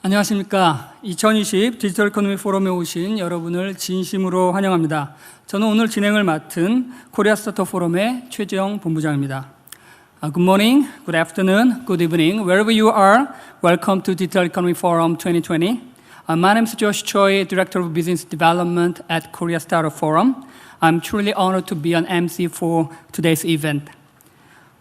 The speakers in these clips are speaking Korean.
안녕하십니까. 2020 디지털 이코노미 포럼에 오신 여러분을 진심으로 환영합니다. 저는 오늘 진행을 맡은 코리아 스타트업 포럼의 최재영 본부장입니다. Good morning, good afternoon, good evening, wherever you are, welcome to Digital Economy Forum 2020. My name is Josh Choi, Director of Business Development at Korea Startup Forum. I'm truly honored to be an MC for today's event.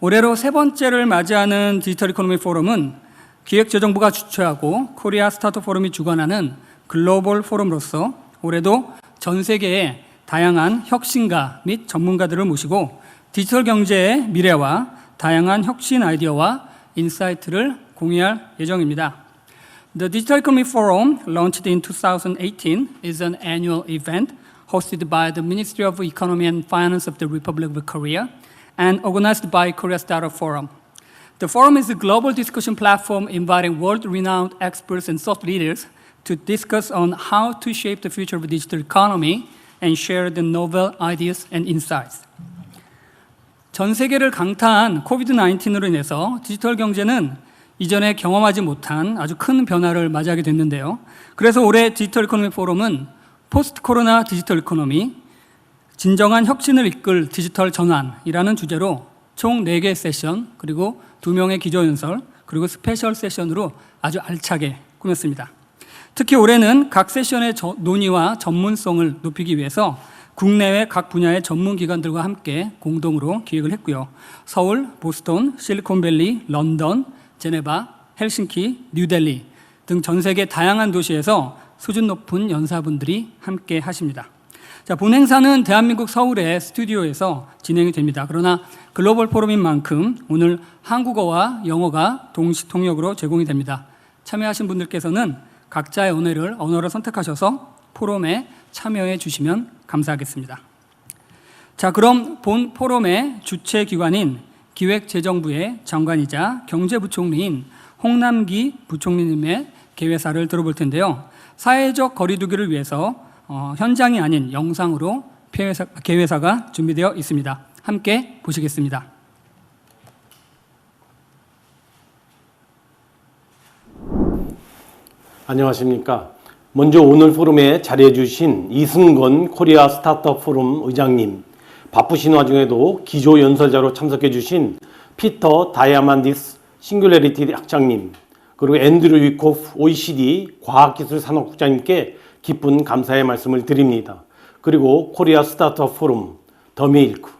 올해로 세 번째를 맞이하는 디지털 이코노미 포럼은 기획재정부가 주최하고 코리아 스타트업 포럼이 주관하는 글로벌 포럼으로서 올해도 전 세계의 다양한 혁신가 및 전문가들을 모시고 디지털 경제의 미래와 다양한 혁신 아이디어와 인사이트를 공유할 예정입니다. The Digital Economy Forum, launched in 2018, is an annual event hosted by the Ministry of Economy and Finance of the Republic of Korea and organized by Korea Startup Forum. The forum is a global discussion platform inviting world-renowned experts and thought leaders to discuss on how to shape the future of the digital economy and share the novel ideas and insights. 전 세계를 강타한 코비드-19으로 인해서 디지털 경제는 이전에 경험하지 못한 아주 큰 변화를 맞이하게 됐는데요. 그래서 올해 디지털 이코노미 포럼은 포스트 코로나 디지털 이코노미, 진정한 혁신을 이끌 디지털 전환이라는 주제로 총 4개의 세션, 그리고 2명의 기조연설, 그리고 스페셜 세션으로 아주 알차게 꾸몄습니다. 특히 올해는 각 세션의 논의와 전문성을 높이기 위해서 국내외 각 분야의 전문기관들과 함께 공동으로 기획을 했고요. 서울, 보스턴, 실리콘밸리, 런던, 제네바, 헬싱키, 뉴델리 등 전 세계 다양한 도시에서 수준 높은 연사분들이 함께 하십니다. 자, 본 행사는 대한민국 서울의 스튜디오에서 진행이 됩니다. 그러나 글로벌 포럼인 만큼 오늘 한국어와 영어가 동시 통역으로 제공이 됩니다. 참여하신 분들께서는 각자의 언어를 선택하셔서 포럼에 참여해 주시면 감사하겠습니다. 자, 그럼 본 포럼의 주최 기관인 기획재정부의 장관이자 경제부총리인 홍남기 부총리님의 개회사를 들어볼 텐데요. 사회적 거리두기를 위해서 현장이 아닌 영상으로 개회사가 준비되어 있습니다. 함께 보시겠습니다. 안녕하십니까. 먼저 오늘 포럼에 자리해 주신 이승건 코리아 스타트업 포럼 의장님, 바쁘신 와중에도 기조 연설자로 참석해 주신 피터 다이아만디스 싱귤레리티 학장님, 그리고 앤드류 위코프 OECD 과학기술산업국장님께 기쁜 감사의 말씀을 드립니다. 그리고 코리아 스타트업 포럼, 더밀크,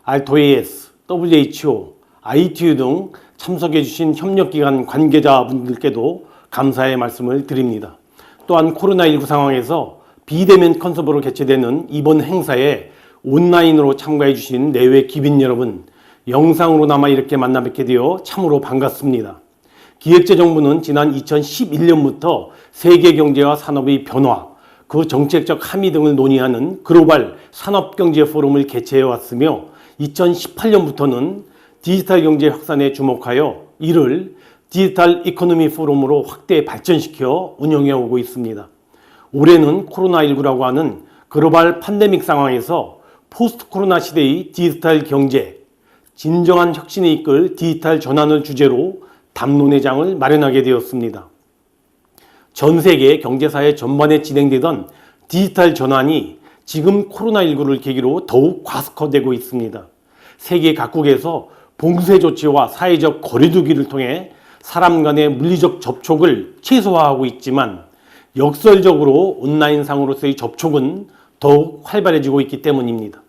R2AS, WHO, ITU 등 참석해 주신 협력기관 관계자분들께도 감사의 말씀을 드립니다. 또한 코로나19 상황에서 비대면 컨셉으로 개최되는 이번 행사에 온라인으로 참가해 주신 내외 기빈 여러분, 영상으로나마 이렇게 만나 뵙게 되어 참으로 반갑습니다. 기획재정부는 지난 2011년부터 세계 경제와 산업의 변화, 그 정책적 함의 등을 논의하는 글로벌 산업경제 포럼을 개최해 왔으며 2018년부터는 디지털 경제 확산에 주목하여 이를 디지털 이코노미 포럼으로 확대 발전시켜 운영해 오고 있습니다. 올해는 코로나19라고 하는 글로벌 팬데믹 상황에서 포스트 코로나 시대의 디지털 경제, 진정한 혁신에 이끌 디지털 전환을 주제로 담론회장을 마련하게 되었습니다. 전 세계 경제사회 전반에 진행되던 디지털 전환이 지금 코로나19를 계기로 더욱 가속화되고 있습니다. 세계 각국에서 봉쇄 조치와 사회적 거리두기를 통해 사람 간의 물리적 접촉을 최소화하고 있지만 역설적으로 온라인상으로서의 접촉은 더욱 활발해지고 있기 때문입니다.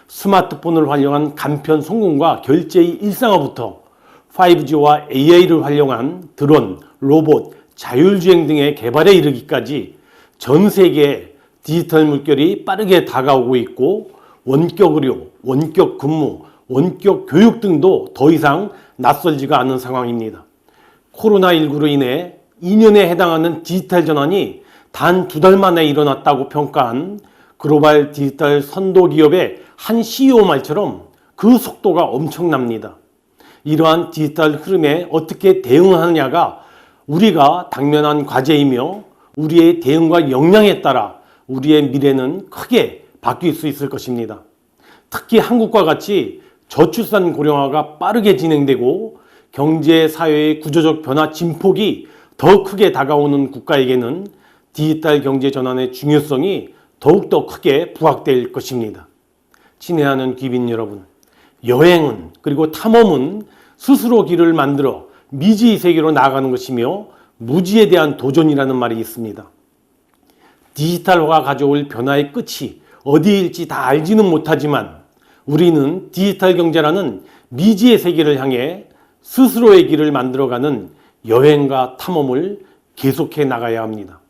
스마트폰을 활용한 간편 송금과 결제의 일상화부터 5G와 AI를 활용한 드론, 로봇, 자율주행 등의 개발에 이르기까지 전 세계에 디지털 물결이 빠르게 다가오고 있고 원격 의료, 원격 근무, 원격 교육 등도 더 이상 낯설지가 않은 상황입니다. 코로나19로 인해 2년에 해당하는 디지털 전환이 단 2달 만에 일어났다고 평가한 글로벌 디지털 선도 기업의 한 CEO 말처럼 그 속도가 엄청납니다. 이러한 디지털 흐름에 어떻게 대응하느냐가 우리가 당면한 과제이며 우리의 대응과 역량에 따라 우리의 미래는 크게 바뀔 수 있을 것입니다. 특히 한국과 같이 저출산 고령화가 빠르게 진행되고 경제, 사회의 구조적 변화 진폭이 더 크게 다가오는 국가에게는 디지털 경제 전환의 중요성이 더욱더 크게 부각될 것입니다. 친애하는 귀빈 여러분, 여행은 그리고 탐험은 스스로 길을 만들어 미지의 세계로 나아가는 것이며 무지에 대한 도전이라는 말이 있습니다. 디지털화가 가져올 변화의 끝이 어디일지 다 알지는 못하지만 우리는 디지털 경제라는 미지의 세계를 향해 스스로의 길을 만들어가는 여행과 탐험을 계속해 나가야 합니다.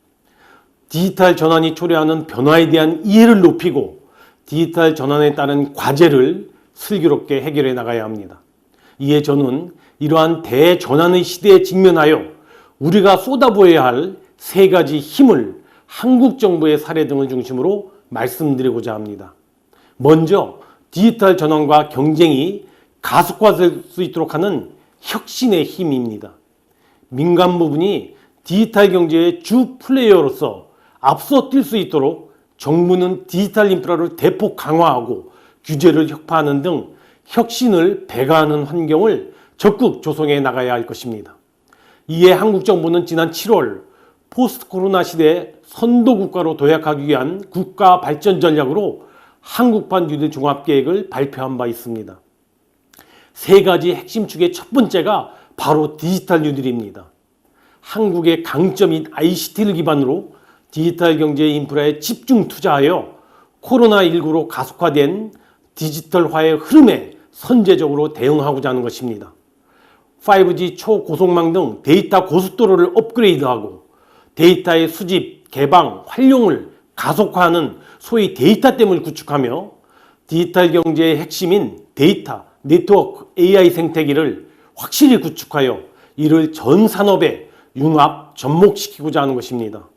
디지털 전환이 초래하는 변화에 대한 이해를 높이고 디지털 전환에 따른 과제를 슬기롭게 해결해 나가야 합니다. 이에 저는 이러한 대전환의 시대에 직면하여 우리가 쏟아부어야 할 세 가지 힘을 한국 정부의 사례 등을 중심으로 말씀드리고자 합니다. 먼저 디지털 전환과 경쟁이 가속화될 수 있도록 하는 혁신의 힘입니다. 민간 부분이 디지털 경제의 주 플레이어로서 앞서 뛸 수 있도록 정부는 디지털 인프라를 대폭 강화하고 규제를 혁파하는 등 혁신을 배가하는 환경을 적극 조성해 나가야 할 것입니다. 이에 한국 정부는 지난 7월 포스트 코로나 시대의 선도국가로 도약하기 위한 국가 발전 전략으로 한국판 뉴딜 종합계획을 발표한 바 있습니다. 세 가지 핵심 축의 첫 번째가 바로 디지털 뉴딜입니다. 한국의 강점인 ICT를 기반으로 디지털 경제 인프라에 집중 투자하여 코로나19로 가속화된 디지털화의 흐름에 선제적으로 대응하고자 하는 것입니다. 5G 초고속망 등 데이터 고속도로를 업그레이드하고 데이터의 수집, 개방, 활용을 가속화하는 소위 데이터댐을 구축하며 디지털 경제의 핵심인 데이터, 네트워크, AI 생태계를 확실히 구축하여 이를 전 산업에 융합, 접목시키고자 하는 것입니다.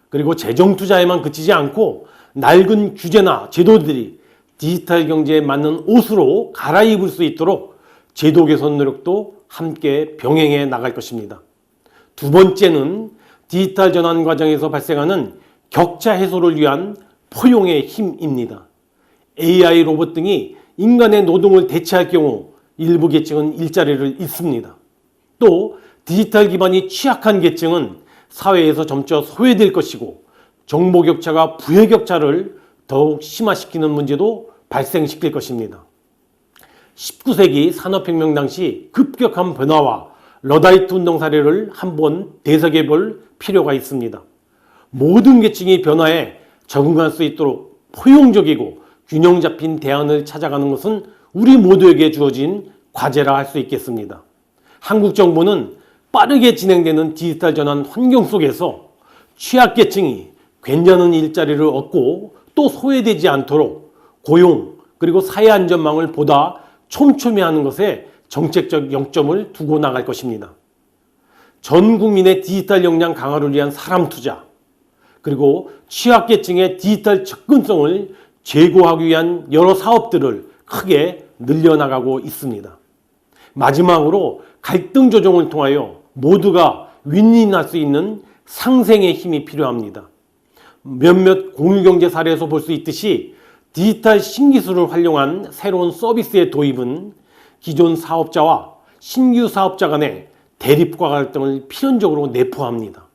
그리고 재정 투자에만 그치지 않고 낡은 규제나 제도들이 디지털 경제에 맞는 옷으로 갈아입을 수 있도록 제도 개선 노력도 함께 병행해 나갈 것입니다. 두 번째는 디지털 전환 과정에서 발생하는 격차 해소를 위한 포용의 힘입니다. AI 로봇 등이 인간의 노동을 대체할 경우 일부 계층은 일자리를 잃습니다. 또 디지털 기반이 취약한 계층은 사회에서 점차 소외될 것이고 정보 격차가 부의 격차를 더욱 심화시키는 문제도 발생시킬 것입니다. 19세기 산업혁명 당시 급격한 변화와 러다이트 운동 사례를 한번 대석해 볼 필요가 있습니다. 모든 계층이 변화에 적응할 수 있도록 포용적이고 균형 잡힌 대안을 찾아가는 것은 우리 모두에게 주어진 과제라 할 수 있겠습니다. 한국 정부는 빠르게 진행되는 디지털 전환 환경 속에서 취약계층이 괜찮은 일자리를 얻고 또 소외되지 않도록 고용 그리고 사회 안전망을 보다 촘촘히 하는 것에 정책적 영점을 두고 나갈 것입니다. 전 국민의 디지털 역량 강화를 위한 사람 투자 그리고 취약계층의 디지털 접근성을 제고하기 위한 여러 사업들을 크게 늘려나가고 있습니다. 마지막으로 갈등 조정을 통하여 모두가 윈윈할 수 있는 상생의 힘이 필요합니다. 몇몇 공유경제 사례에서 볼 수 있듯이 디지털 신기술을 활용한 새로운 서비스의 도입은 기존 사업자와 신규 사업자 간의 대립과 갈등을 필연적으로 내포합니다.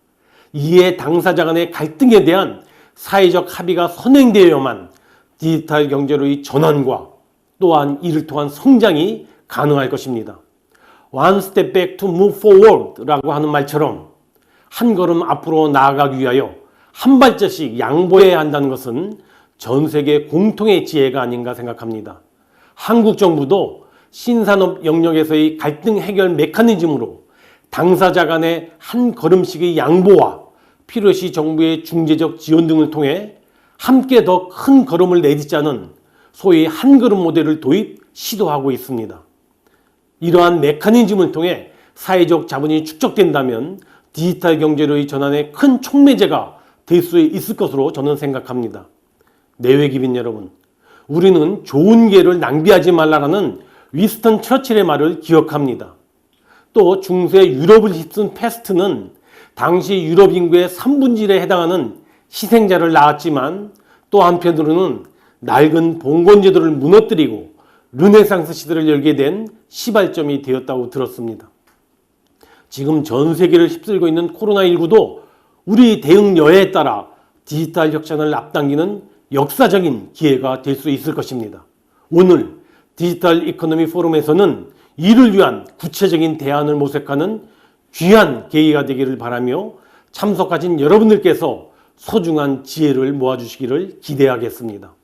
이에 당사자 간의 갈등에 대한 사회적 합의가 선행되어야만 디지털 경제로의 전환과 또한 이를 통한 성장이 가능할 것입니다. One step back to move forward 라고 하는 말처럼 한 걸음 앞으로 나아가기 위하여 한 발자씩 양보해야 한다는 것은 전 세계 공통의 지혜가 아닌가 생각합니다. 한국 정부도 신산업 영역에서의 갈등 해결 메커니즘으로 당사자 간의 한 걸음씩의 양보와 필요시 정부의 중재적 지원 등을 통해 함께 더 큰 걸음을 내딛자는 소위 한 걸음 모델을 도입 시도하고 있습니다. 이러한 메커니즘을 통해 사회적 자본이 축적된다면 디지털 경제로의 전환에 큰 촉매제가 될 수 있을 것으로 저는 생각합니다. 내외기빈 여러분, 우리는 좋은 기회를 낭비하지 말라라는 위스턴 처칠의 말을 기억합니다. 또 중세 유럽을 휩쓴 패스트는 당시 유럽 인구의 3분의 1에 해당하는 희생자를 낳았지만 또 한편으로는 낡은 봉건제도를 무너뜨리고 르네상스 시대를 열게 된 시발점이 되었다고 들었습니다. 지금 전 세계를 휩쓸고 있는 코로나19도 우리 대응 여해에 따라 디지털 혁신을 앞당기는 역사적인 기회가 될 수 있을 것입니다. 오늘 디지털 이코노미 포럼에서는 이를 위한 구체적인 대안을 모색하는 귀한 계기가 되기를 바라며 참석하신 여러분들께서 소중한 지혜를 모아주시기를 기대하겠습니다.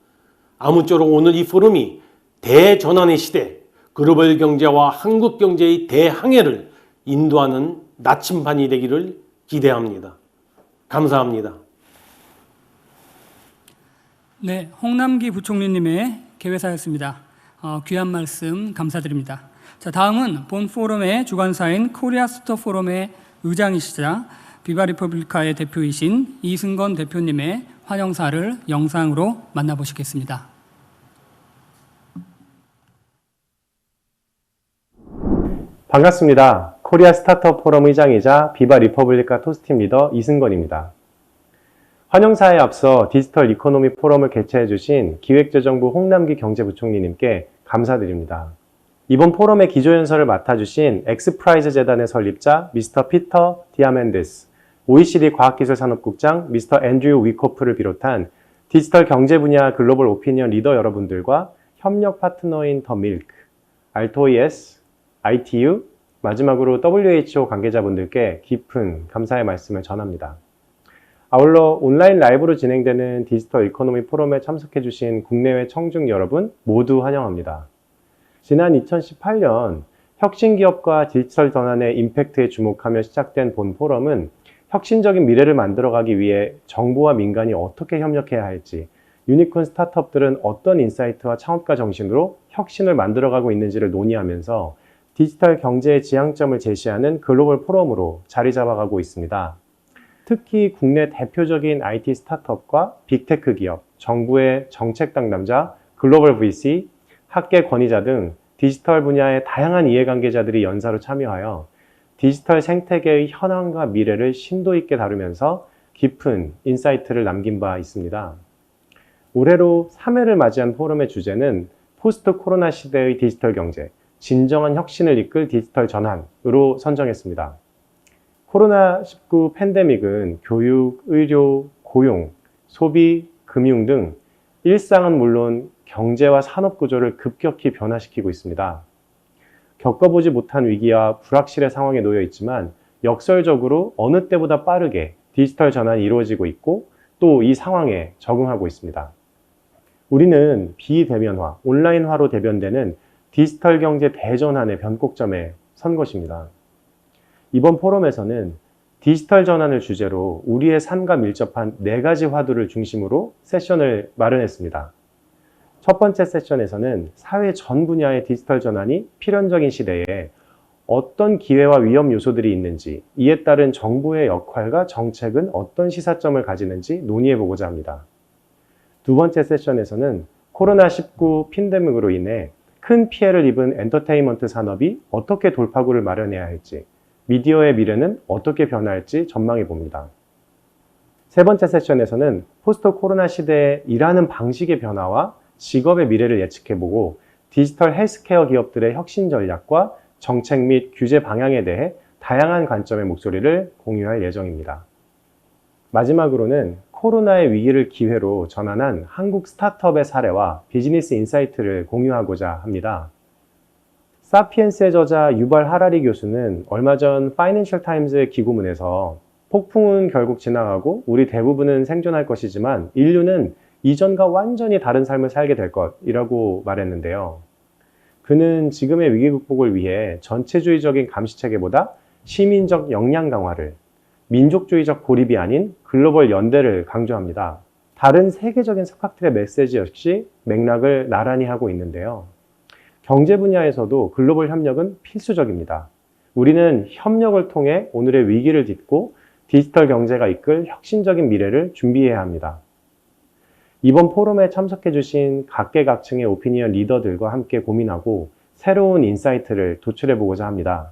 아무쪼록 오늘 이 포럼이 대전환의 시대, 글로벌 경제와 한국 경제의 대항해를 인도하는 나침반이 되기를 기대합니다. 감사합니다. 네, 홍남기 부총리님의 개회사였습니다. 귀한 말씀 감사드립니다. 자, 다음은 본 포럼의 주관사인 코리아 스타트업 포럼의 의장이시자 비바 리퍼블리카의 대표이신 이승건 대표님의 환영사를 영상으로 만나보시겠습니다. 반갑습니다. 코리아 스타트업 포럼 의장이자 비바 리퍼블리카 토스팀 리더 이승건입니다. 환영사에 앞서 디지털 이코노미 포럼을 개최해 주신 기획재정부 홍남기 경제부총리님께 감사드립니다. 이번 포럼의 기조연설을 맡아주신 엑스프라이즈 재단의 설립자 미스터 피터 디아멘데스, OECD 과학기술산업국장 미스터 앤드류 위코프를 비롯한 디지털 경제 분야 글로벌 오피니언 리더 여러분들과 협력 파트너인 더 밀크, 알토이에스, ITU, 마지막으로 WHO 관계자분들께 깊은 감사의 말씀을 전합니다. 아울러 온라인 라이브로 진행되는 디지털 이코노미 포럼에 참석해주신 국내외 청중 여러분 모두 환영합니다. 지난 2018년 혁신기업과 디지털 전환의 임팩트에 주목하며 시작된 본 포럼은 혁신적인 미래를 만들어가기 위해 정부와 민간이 어떻게 협력해야 할지, 유니콘 스타트업들은 어떤 인사이트와 창업가 정신으로 혁신을 만들어가고 있는지를 논의하면서 디지털 경제의 지향점을 제시하는 글로벌 포럼으로 자리 잡아가고 있습니다. 특히 국내 대표적인 IT 스타트업과 빅테크 기업, 정부의 정책 당담자, 글로벌 VC, 학계 권위자 등 디지털 분야의 다양한 이해관계자들이 연사로 참여하여 디지털 생태계의 현황과 미래를 심도 있게 다루면서 깊은 인사이트를 남긴 바 있습니다. 올해로 3회를 맞이한 포럼의 주제는 포스트 코로나 시대의 디지털 경제, 진정한 혁신을 이끌 디지털 전환으로 선정했습니다. 코로나19 팬데믹은 교육, 의료, 고용, 소비, 금융 등 일상은 물론 경제와 산업 구조를 급격히 변화시키고 있습니다. 겪어보지 못한 위기와 불확실의 상황에 놓여 있지만 역설적으로 어느 때보다 빠르게 디지털 전환이 이루어지고 있고 또 이 상황에 적응하고 있습니다. 우리는 비대면화, 온라인화로 대변되는 디지털 경제 대전환의 변곡점에 선 것입니다. 이번 포럼에서는 디지털 전환을 주제로 우리의 삶과 밀접한 4가지 화두를 중심으로 세션을 마련했습니다. 첫 번째 세션에서는 사회 전 분야의 디지털 전환이 필연적인 시대에 어떤 기회와 위험 요소들이 있는지, 이에 따른 정부의 역할과 정책은 어떤 시사점을 가지는지 논의해보고자 합니다. 두 번째 세션에서는 코로나19 팬데믹으로 인해 큰 피해를 입은 엔터테인먼트 산업이 어떻게 돌파구를 마련해야 할지, 미디어의 미래는 어떻게 변할지 전망해 봅니다. 세 번째 세션에서는 포스트 코로나 시대의 일하는 방식의 변화와 직업의 미래를 예측해보고 디지털 헬스케어 기업들의 혁신 전략과 정책 및 규제 방향에 대해 다양한 관점의 목소리를 공유할 예정입니다. 마지막으로는 코로나의 위기를 기회로 전환한 한국 스타트업의 사례와 비즈니스 인사이트를 공유하고자 합니다. 사피엔스의 저자 유발 하라리 교수는 얼마 전 파이낸셜 타임즈의 기고문에서 폭풍은 결국 지나가고 우리 대부분은 생존할 것이지만 인류는 이전과 완전히 다른 삶을 살게 될 것이라고 말했는데요. 그는 지금의 위기 극복을 위해 전체주의적인 감시체계보다 시민적 역량 강화를, 민족주의적 고립이 아닌 글로벌 연대를 강조합니다. 다른 세계적인 석학들의 메시지 역시 맥락을 나란히 하고 있는데요. 경제 분야에서도 글로벌 협력은 필수적입니다. 우리는 협력을 통해 오늘의 위기를 딛고 디지털 경제가 이끌 혁신적인 미래를 준비해야 합니다. 이번 포럼에 참석해 주신 각계각층의 오피니언 리더들과 함께 고민하고 새로운 인사이트를 도출해 보고자 합니다.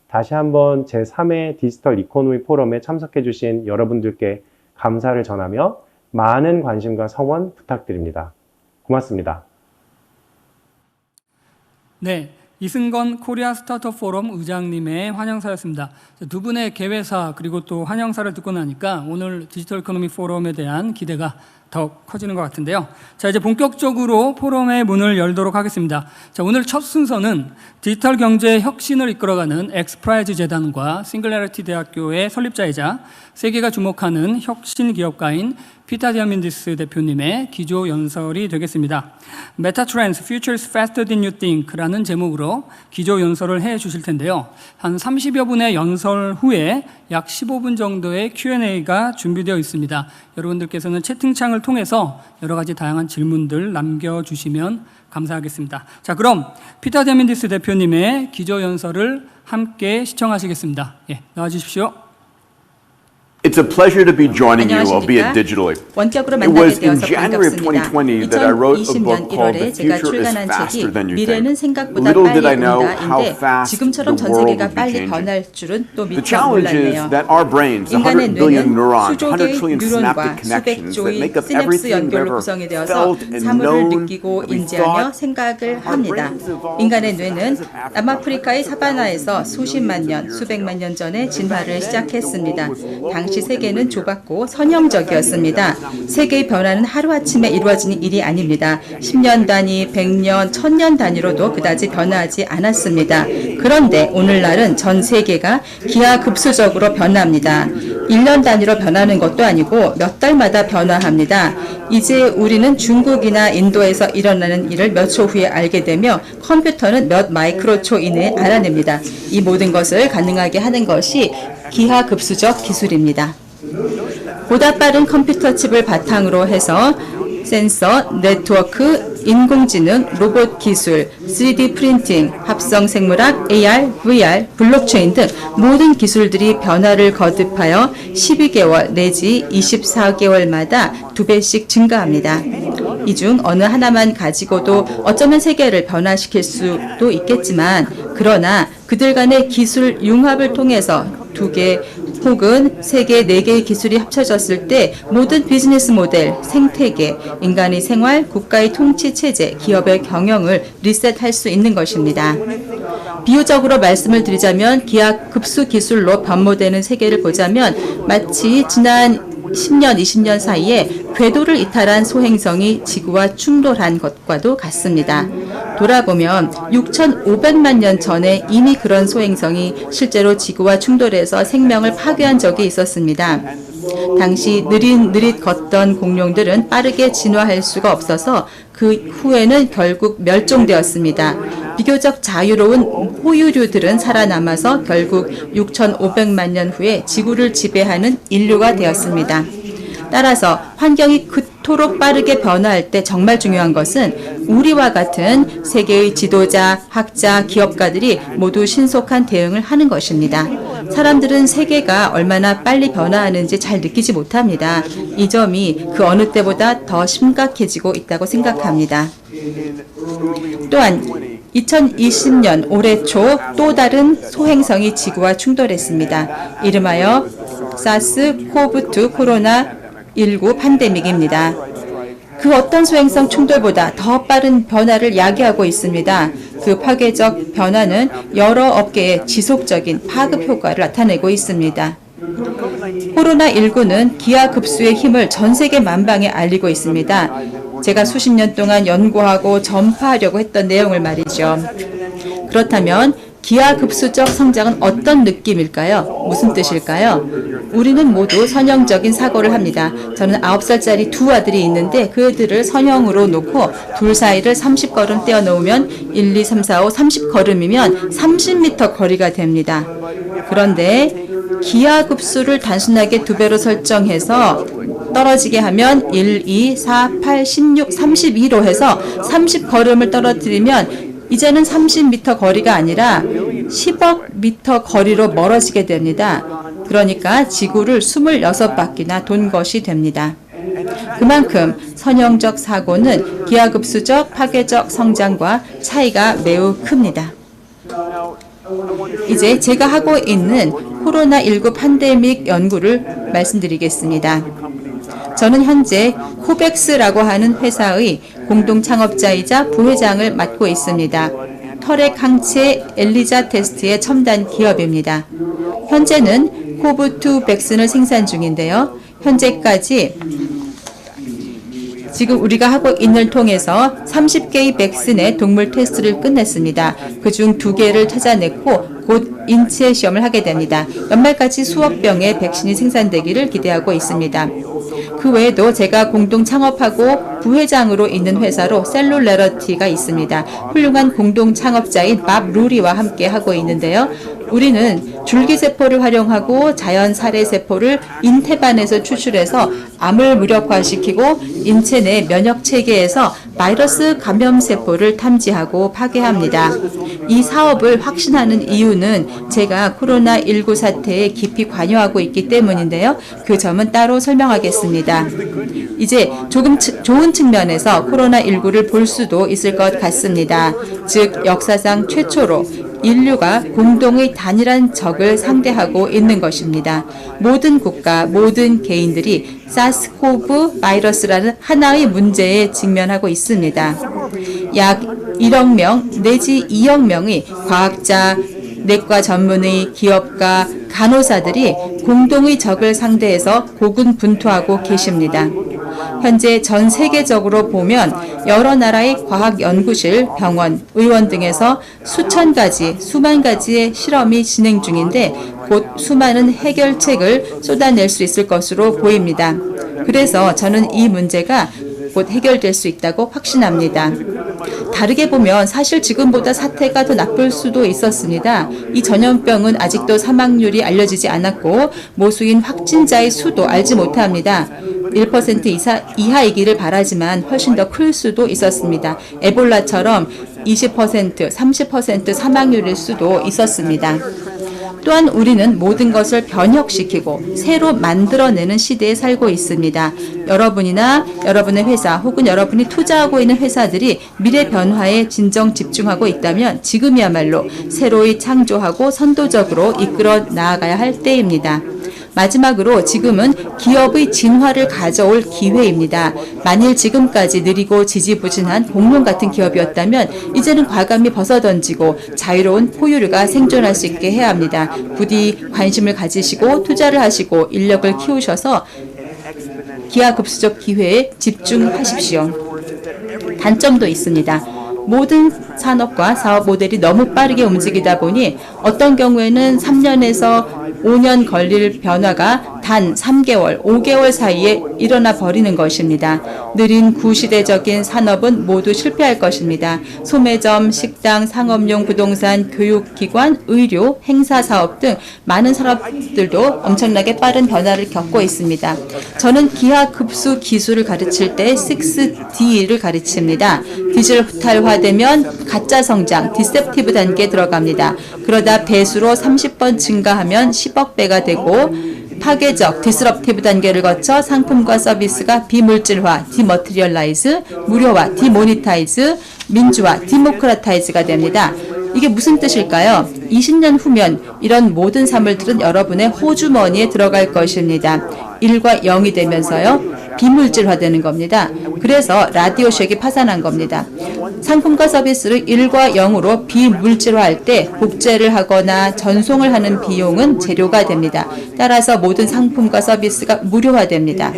다시 한번 제3회 디지털 이코노미 포럼에 참석해 주신 여러분들께 감사를 전하며 많은 관심과 성원 부탁드립니다. 고맙습니다. 네, 이승건 코리아 스타트업 포럼 의장님의 환영사였습니다. 두 분의 개회사 그리고 또 환영사를 듣고 나니까 오늘 디지털 이코노미 포럼에 대한 기대가 더 커지는 것 같은데요. 자, 이제 본격적으로 포럼의 문을 열도록 하겠습니다. 자, 오늘 첫 순서는 디지털 경제 혁신을 이끌어가는 엑스프라이즈 재단과 싱글레리티 대학교의 설립자이자 세계가 주목하는 혁신 기업가인 피터 디아멘디스 대표님의 기조 연설이 되겠습니다. 메타트렌드 Future is Faster Than You Think라는 제목으로 기조 연설을 해 주실 텐데요. 한 30여 분의 연설 후에 약 15분 정도의 Q&A가 준비되어 있습니다. 여러분들께서는 채팅창을 통해서 여러 가지 다양한 질문들 남겨주시면 감사하겠습니다. 자, 그럼 피터 디아멘디스 대표님의 기조 연설을 함께 시청하시겠습니다. 예, 나와주십시오. It's a pleasure to be joining you, albeit digitally. 원격으로 It 만나게 was in 되어서 January of 반갑습니다. 2020 that I wrote a 2020년 book called The 1월에 제가 Future is 출간한 Faster 책이 Than You 미래는 Think. 생각보다 Little 빨리 did I know how 온다인데 fast 지금처럼 the 전 world 세계가 would be 빨리 changing. 변할 줄은 또 The 미처 challenge is 몰랐네요. that our brains, 인간의 100 billion 뇌는 neurons, 100 수조개의 trillion 뉴런과 synaptic 수백 connections that 조의 make up 시냅스 everything we've 연결로 ever 구성이 되어서 felt and 사물을 known, 느끼고 that we 인지하며 thought. 생각을 합니다. 인간의 뇌는 남아프리카의 사바나에서 수십만 년, 수백만 년 전에 진화를 시작했습니다. 당시 세계는 좁았고 선형적이었습니다. 세계의 변화는 하루아침에 이루어지는 일이 아닙니다. 10년 단위, 100년, 1000년 단위로도 그다지 변화하지 않았습니다. 그런데 오늘날은 전 세계가 기하급수적으로 변합니다. 1년 단위로 변하는 것도 아니고 몇 달마다 변화합니다. 이제 우리는 중국이나 인도에서 일어나는 일을 몇 초 후에 알게 되며 컴퓨터는 몇 마이크로초 이내에 알아냅니다. 이 모든 것을 가능하게 하는 것이 기하급수적 기술입니다. 보다 빠른 컴퓨터 칩을 바탕으로 해서 센서, 네트워크, 인공지능, 로봇 기술, 3D 프린팅, 합성 생물학, AR, VR, 블록체인 등 모든 기술들이 변화를 거듭하여 12개월 내지 24개월마다 2배씩 증가합니다. 이 중 어느 하나만 가지고도 어쩌면 세계를 변화시킬 수도 있겠지만 그러나 그들 간의 기술 융합을 통해서 2개 혹은 3개, 4개의 기술이 합쳐졌을 때 모든 비즈니스 모델, 생태계, 인간의 생활, 국가의 통치 체제, 기업의 경영을 리셋할 수 있는 것입니다. 비유적으로 말씀을 드리자면 기하급수 기술로 변모되는 세계를 보자면 마치 지난 10년, 20년 사이에 궤도를 이탈한 소행성이 지구와 충돌한 것과도 같습니다. 돌아보면 6,500만 년 전에 이미 그런 소행성이 실제로 지구와 충돌해서 생명을 파괴한 적이 있었습니다. 당시 느릿느릿 걷던 공룡들은 빠르게 진화할 수가 없어서 그 후에는 결국 멸종되었습니다. 비교적 자유로운 포유류들은 살아남아서 결국 6,500만 년 후에 지구를 지배하는 인류가 되었습니다. 따라서 환경이 그토록 빠르게 변화할 때 정말 중요한 것은 우리와 같은 세계의 지도자, 학자, 기업가들이 모두 신속한 대응을 하는 것입니다. 사람들은 세계가 얼마나 빨리 변화하는지 잘 느끼지 못합니다. 이 점이 그 어느 때보다 더 심각해지고 있다고 생각합니다. 또한 2020년 올해 초 또 다른 소행성이 지구와 충돌했습니다. 이름하여 사스-코브2 코로나19 팬데믹입니다. 그 어떤 소행성 충돌보다 더 빠른 변화를 야기하고 있습니다. 그 파괴적 변화는 여러 업계에 지속적인 파급 효과를 나타내고 있습니다. 코로나19는 기하급수의 힘을 전 세계 만방에 알리고 있습니다. 제가 수십 년 동안 연구하고 전파하려고 했던 내용을 말이죠. 그렇다면 기하급수적 성장은 어떤 느낌일까요? 무슨 뜻일까요? 우리는 모두 선형적인 사고를 합니다. 저는 9살짜리 두 아들이 있는데 그 애들을 선형으로 놓고 둘 사이를 30걸음 떼어놓으면 1, 2, 3, 4, 5, 30걸음이면 30m 거리가 됩니다. 그런데 기하급수를 단순하게 2배로 설정해서 떨어지게 하면 1, 2, 4, 8, 16, 32로 해서 30걸음을 떨어뜨리면 이제는 30m 거리가 아니라 10억 미터 거리로 멀어지게 됩니다. 그러니까 지구를 26바퀴나 돈 것이 됩니다. 그만큼 선형적 사고는 기하급수적 파괴적 성장과 차이가 매우 큽니다. 이제 제가 하고 있는 코로나19 팬데믹 연구를 말씀드리겠습니다. 저는 현재 코백스라고 하는 회사의 공동 창업자이자 부회장을 맡고 있습니다. 혈액 항체 엘리자 테스트의 첨단 기업입니다. 현재는 코브2 백신을 생산 중인데요. 현재까지 지금 우리가 하고 있는 통해서 30개의 백신의 동물 테스트를 끝냈습니다. 그중 2개를 찾아냈고 곧 인체 시험을 하게 됩니다. 연말까지 수억 병의 백신이 생산되기를 기대하고 있습니다. 그 외에도 제가 공동 창업하고 부회장으로 있는 회사로 셀룰레러티가 있습니다. 훌륭한 공동 창업자인 밥 루리와 함께 하고 있는데요. 우리는 줄기세포를 활용하고 자연 살해세포를 인태반에서 추출해서 암을 무력화시키고 인체 내 면역체계에서 바이러스 감염세포를 탐지하고 파괴합니다. 이 사업을 확신하는 이유는 제가 코로나19 사태에 깊이 관여하고 있기 때문인데요. 그 점은 따로 설명하겠습니다. 이제 조금 좋은 측면에서 코로나19를 볼 수도 있을 것 같습니다. 즉 역사상 최초로 인류가 공동의 단일한 적을 상대하고 있는 것입니다. 모든 국가, 모든 개인들이 사스코브 바이러스라는 하나의 문제에 직면하고 있습니다. 약 1억 명 내지 2억 명의 과학자, 내과 전문의, 기업가, 간호사들이 공동의 적을 상대해서 고군분투하고 계십니다. 현재 전 세계적으로 보면 여러 나라의 과학연구실, 병원, 의원 등에서 수천 가지, 수만 가지의 실험이 진행 중인데 곧 수많은 해결책을 쏟아낼 수 있을 것으로 보입니다. 그래서 저는 이 문제가 곧 해결될 수 있다고 확신합니다. 다르게 보면 사실 지금보다 사태가 더 나쁠 수도 있었습니다. 이 전염병은 아직도 사망률이 알려지지 않았고 모수인 확진자의 수도 알지 못합니다. 1% 이하이기를 바라지만 훨씬 더 클 수도 있었습니다. 에볼라처럼 20%, 30% 사망률일 수도 있었습니다. 또한 우리는 모든 것을 변혁시키고 새로 만들어내는 시대에 살고 있습니다. 여러분이나 여러분의 회사 혹은 여러분이 투자하고 있는 회사들이 미래 변화에 진정 집중하고 있다면 지금이야말로 새로이 창조하고 선도적으로 이끌어 나아가야 할 때입니다. 마지막으로 지금은 기업의 진화를 가져올 기회입니다. 만일 지금까지 느리고 지지부진한 공룡 같은 기업이었다면 이제는 과감히 벗어던지고 자유로운 포유류가 생존할 수 있게 해야 합니다. 부디 관심을 가지시고 투자를 하시고 인력을 키우셔서 기하급수적 기회에 집중하십시오. 단점도 있습니다. 모든 산업과 사업 모델이 너무 빠르게 움직이다 보니 어떤 경우에는 3년에서 5년 걸릴 변화가 단 3개월, 5개월 사이에 일어나 버리는 것입니다. 느린 구시대적인 산업은 모두 실패할 것입니다. 소매점, 식당, 상업용 부동산, 교육기관, 의료, 행사사업 등 많은 산업들도 엄청나게 빠른 변화를 겪고 있습니다. 저는 기하급수 기술을 가르칠 때 6D를 가르칩니다. 디지털화되면 가짜 성장, 디셉티브 단계에 들어갑니다. 그러다 배수로 30번 증가하면 10억 배가 되고 파괴적, 디스럽티브 단계를 거쳐 상품과 서비스가 비물질화, 디머티리얼라이즈, 무료화, 디모니타이즈, 민주화, 디모크라타이즈가 됩니다. 이게 무슨 뜻일까요? 20년 후면 이런 모든 사물들은 여러분의 호주머니에 들어갈 것입니다. 1과 0이 되면서요. 비물질화되는 겁니다. 그래서 라디오쉑이 파산한 겁니다. 상품과 서비스를 1과 0으로 비물질화할 때 복제를 하거나 전송을 하는 비용은 재료가 됩니다. 따라서 모든 상품과 서비스가 무료화됩니다.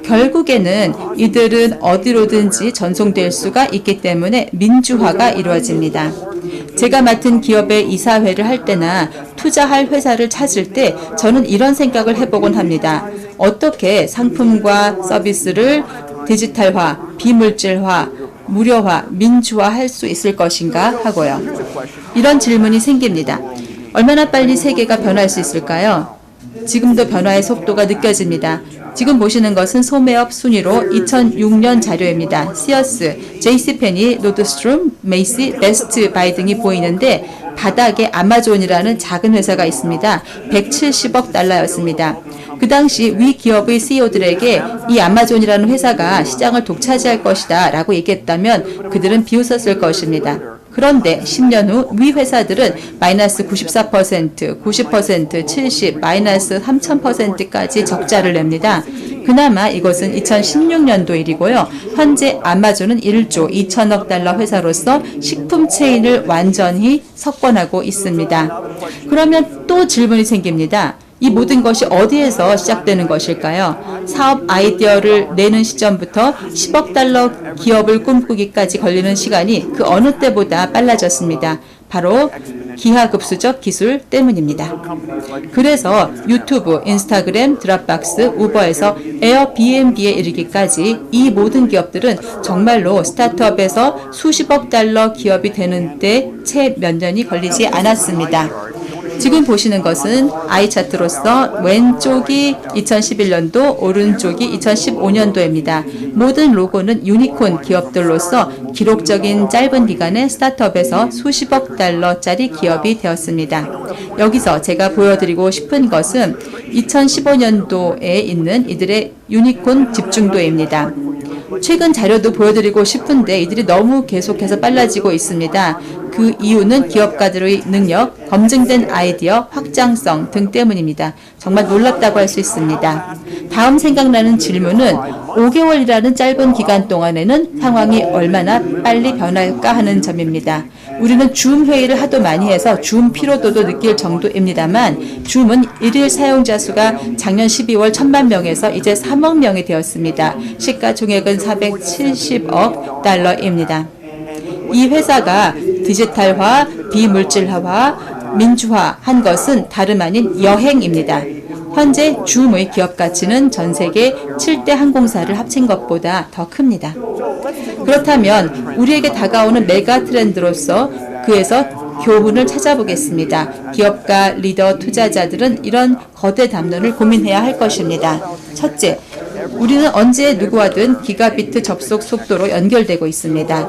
결국에는 이들은 어디로든지 전송될 수가 있기 때문에 민주화가 이루어집니다. 제가 맡은 기업의 이사회를 할 때나 투자할 회사를 찾을 때 저는 이런 생각을 해보곤 합니다. 어떻게 상품과 서비스를 디지털화, 비물질화, 무료화, 민주화할 수 있을 것인가 하고요. 이런 질문이 생깁니다. 얼마나 빨리 세계가 변할 수 있을까요? 지금도 변화의 속도가 느껴집니다. 지금 보시는 것은 소매업 순위로 2006년 자료입니다. 시어스, JCPenney, 노드스트롬, 메이시, 베스트 바이 등이 보이는데 바닥에 아마존이라는 작은 회사가 있습니다. 170억 달러였습니다. 그 당시 위 기업의 CEO들에게 이 아마존이라는 회사가 시장을 독차지할 것이다 라고 얘기했다면 그들은 비웃었을 것입니다. 그런데 10년 후 위 회사들은 마이너스 94%, 90%, 70, 마이너스 3000%까지 적자를 냅니다. 그나마 이것은 2016년도 일이고요. 현재 아마존은 1조 2천억 달러 회사로서 식품 체인을 완전히 석권하고 있습니다. 그러면 또 질문이 생깁니다. 이 모든 것이 어디에서 시작되는 것일까요? 사업 아이디어를 내는 시점부터 10억 달러 기업을 꿈꾸기까지 걸리는 시간이 그 어느 때보다 빨라졌습니다. 바로 기하급수적 기술 때문입니다. 그래서 유튜브, 인스타그램, 드랍박스, 우버에서 에어비앤비에 이르기까지 이 모든 기업들은 정말로 스타트업에서 수십억 달러 기업이 되는 데 채 몇 년이 걸리지 않았습니다. 지금 보시는 것은 아이 차트로서 왼쪽이 2011년도, 오른쪽이 2015년도입니다. 모든 로고는 유니콘 기업들로서 기록적인 짧은 기간에 스타트업에서 수십억 달러짜리 기업이 되었습니다. 여기서 제가 보여드리고 싶은 것은 2015년도에 있는 이들의 유니콘 집중도입니다. 최근 자료도 보여드리고 싶은데 이들이 너무 계속해서 빨라지고 있습니다. 그 이유는 기업가들의 능력, 검증된 아이디어, 확장성 등 때문입니다. 정말 놀랍다고 할 수 있습니다. 다음 생각나는 질문은 5개월이라는 짧은 기간 동안에는 상황이 얼마나 빨리 변할까 하는 점입니다. 우리는 줌 회의를 하도 많이 해서 줌 피로도도 느낄 정도입니다만 줌은 일일 사용자 수가 작년 12월 1,000만 명에서 이제 3억 명이 되었습니다. 시가총액은 470억 달러입니다. 이 회사가 디지털화, 비물질화, 민주화한 것은 다름 아닌 여행입니다. 현재 줌의 기업 가치는 전 세계 7대 항공사를 합친 것보다 더 큽니다. 그렇다면 우리에게 다가오는 메가 트렌드로서 그에서 교훈을 찾아보겠습니다. 기업가, 리더, 투자자들은 이런 거대 담론을 고민해야 할 것입니다. 첫째, 우리는 언제 누구와든 기가비트 접속 속도로 연결되고 있습니다.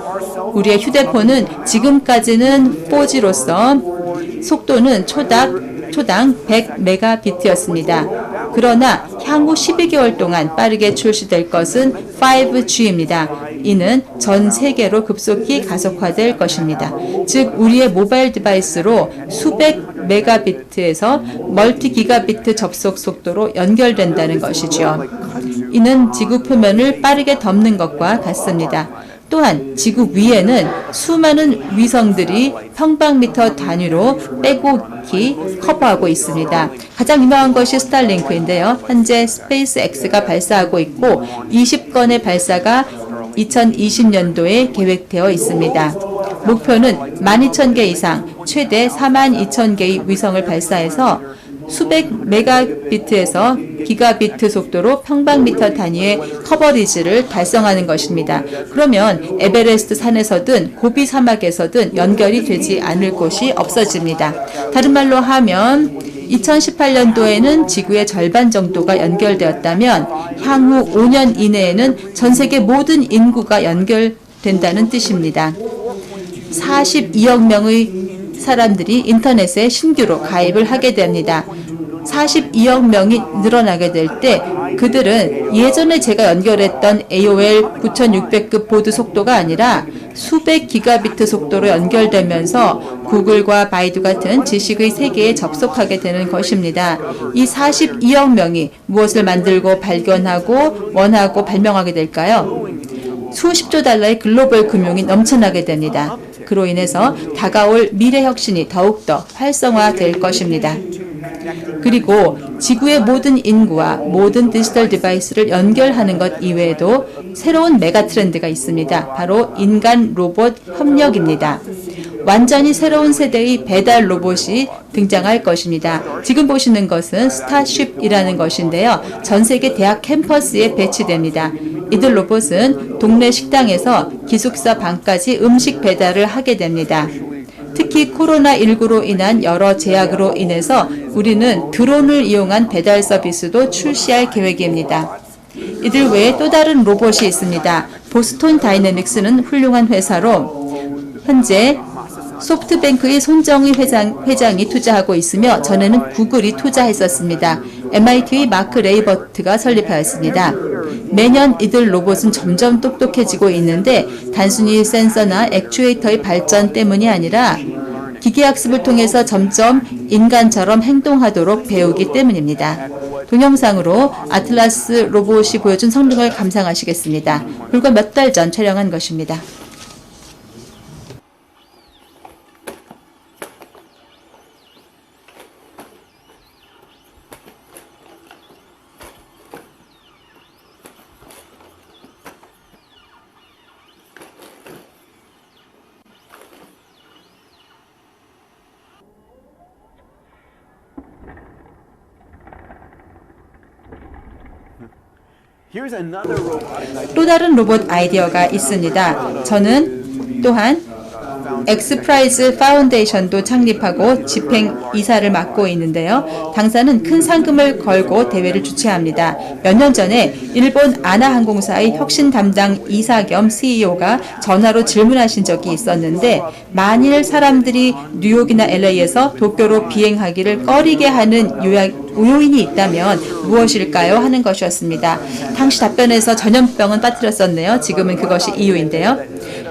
우리의 휴대폰은 지금까지는 4G로서 속도는 초당 100메가비트였습니다. 그러나 향후 12개월 동안 빠르게 출시될 것은 5G입니다. 이는 전 세계로 급속히 가속화될 것입니다. 즉 우리의 모바일 디바이스로 수백 메가비트에서 멀티 기가비트 접속 속도로 연결된다는 것이죠. 이는 지구 표면을 빠르게 덮는 것과 같습니다. 또한 지구 위에는 수많은 위성들이 평방미터 단위로 빼곡히 커버하고 있습니다. 가장 유명한 것이 스타링크인데요. 현재 스페이스X가 발사하고 있고 20건의 발사가 2020년도에 계획되어 있습니다. 목표는 12,000개 이상, 최대 42,000개의 위성을 발사해서 수백 메가비트에서 기가비트 속도로 평방미터 단위의 커버리지를 달성하는 것입니다. 그러면 에베레스트 산에서든 고비 사막에서든 연결이 되지 않을 곳이 없어집니다. 다른 말로 하면 2018년도에는 지구의 절반 정도가 연결되었다면 향후 5년 이내에는 전 세계 모든 인구가 연결된다는 뜻입니다. 42억 명의 사람들이 인터넷에 신규로 가입을 하게 됩니다. 42억 명이 늘어나게 될 때 그들은 예전에 제가 연결했던 AOL 9600급 보드 속도가 아니라 수백 기가비트 속도로 연결되면서 구글과 바이두 같은 지식의 세계에 접속하게 되는 것입니다. 이 42억 명이 무엇을 만들고 발견하고 원하고 발명하게 될까요? 수십조 달러의 글로벌 금융이 넘쳐나게 됩니다. 그로 인해서 다가올 미래 혁신이 더욱더 활성화될 것입니다. 그리고 지구의 모든 인구와 모든 디지털 디바이스를 연결하는 것 이외에도 새로운 메가 트렌드가 있습니다. 바로 인간 로봇 협력입니다. 완전히 새로운 세대의 배달 로봇이 등장할 것입니다. 지금 보시는 것은 스타쉽이라는 것인데요. 전 세계 대학 캠퍼스에 배치됩니다. 이들 로봇은 동네 식당에서 기숙사 방까지 음식 배달을 하게 됩니다. 특히 코로나19로 인한 여러 제약으로 인해서 우리는 드론을 이용한 배달 서비스도 출시할 계획입니다. 이들 외에 또 다른 로봇이 있습니다. 보스톤 다이내믹스는 훌륭한 회사로 현재 소프트뱅크의 손정희 회장이 투자하고 있으며 전에는 구글이 투자했었습니다. MIT의 마크 레이버트가 설립하였습니다. 매년 이들 로봇은 점점 똑똑해지고 있는데 단순히 센서나 액추에이터의 발전 때문이 아니라 기계학습을 통해서 점점 인간처럼 행동하도록 배우기 때문입니다. 동영상으로 아틀라스 로봇이 보여준 성능을 감상하시겠습니다. 불과 몇 달 전 촬영한 것입니다. Here's another robot. 또 다른 로봇 아이디어가 있습니다. 저는 또한 엑스프라이즈 파운데이션도 창립하고 집행 이사를 맡고 있는데요. 당사는 큰 상금을 걸고 대회를 주최합니다. 몇 년 전에 일본 아나항공사의 혁신 담당 이사 겸 CEO가 전화로 질문하신 적이 있었는데 만일 사람들이 뉴욕이나 LA에서 도쿄로 비행하기를 꺼리게 하는 요인이 있다면 무엇일까요? 하는 것이었습니다. 당시 답변에서 전염병은 빠뜨렸었네요. 지금은 그것이 이유인데요.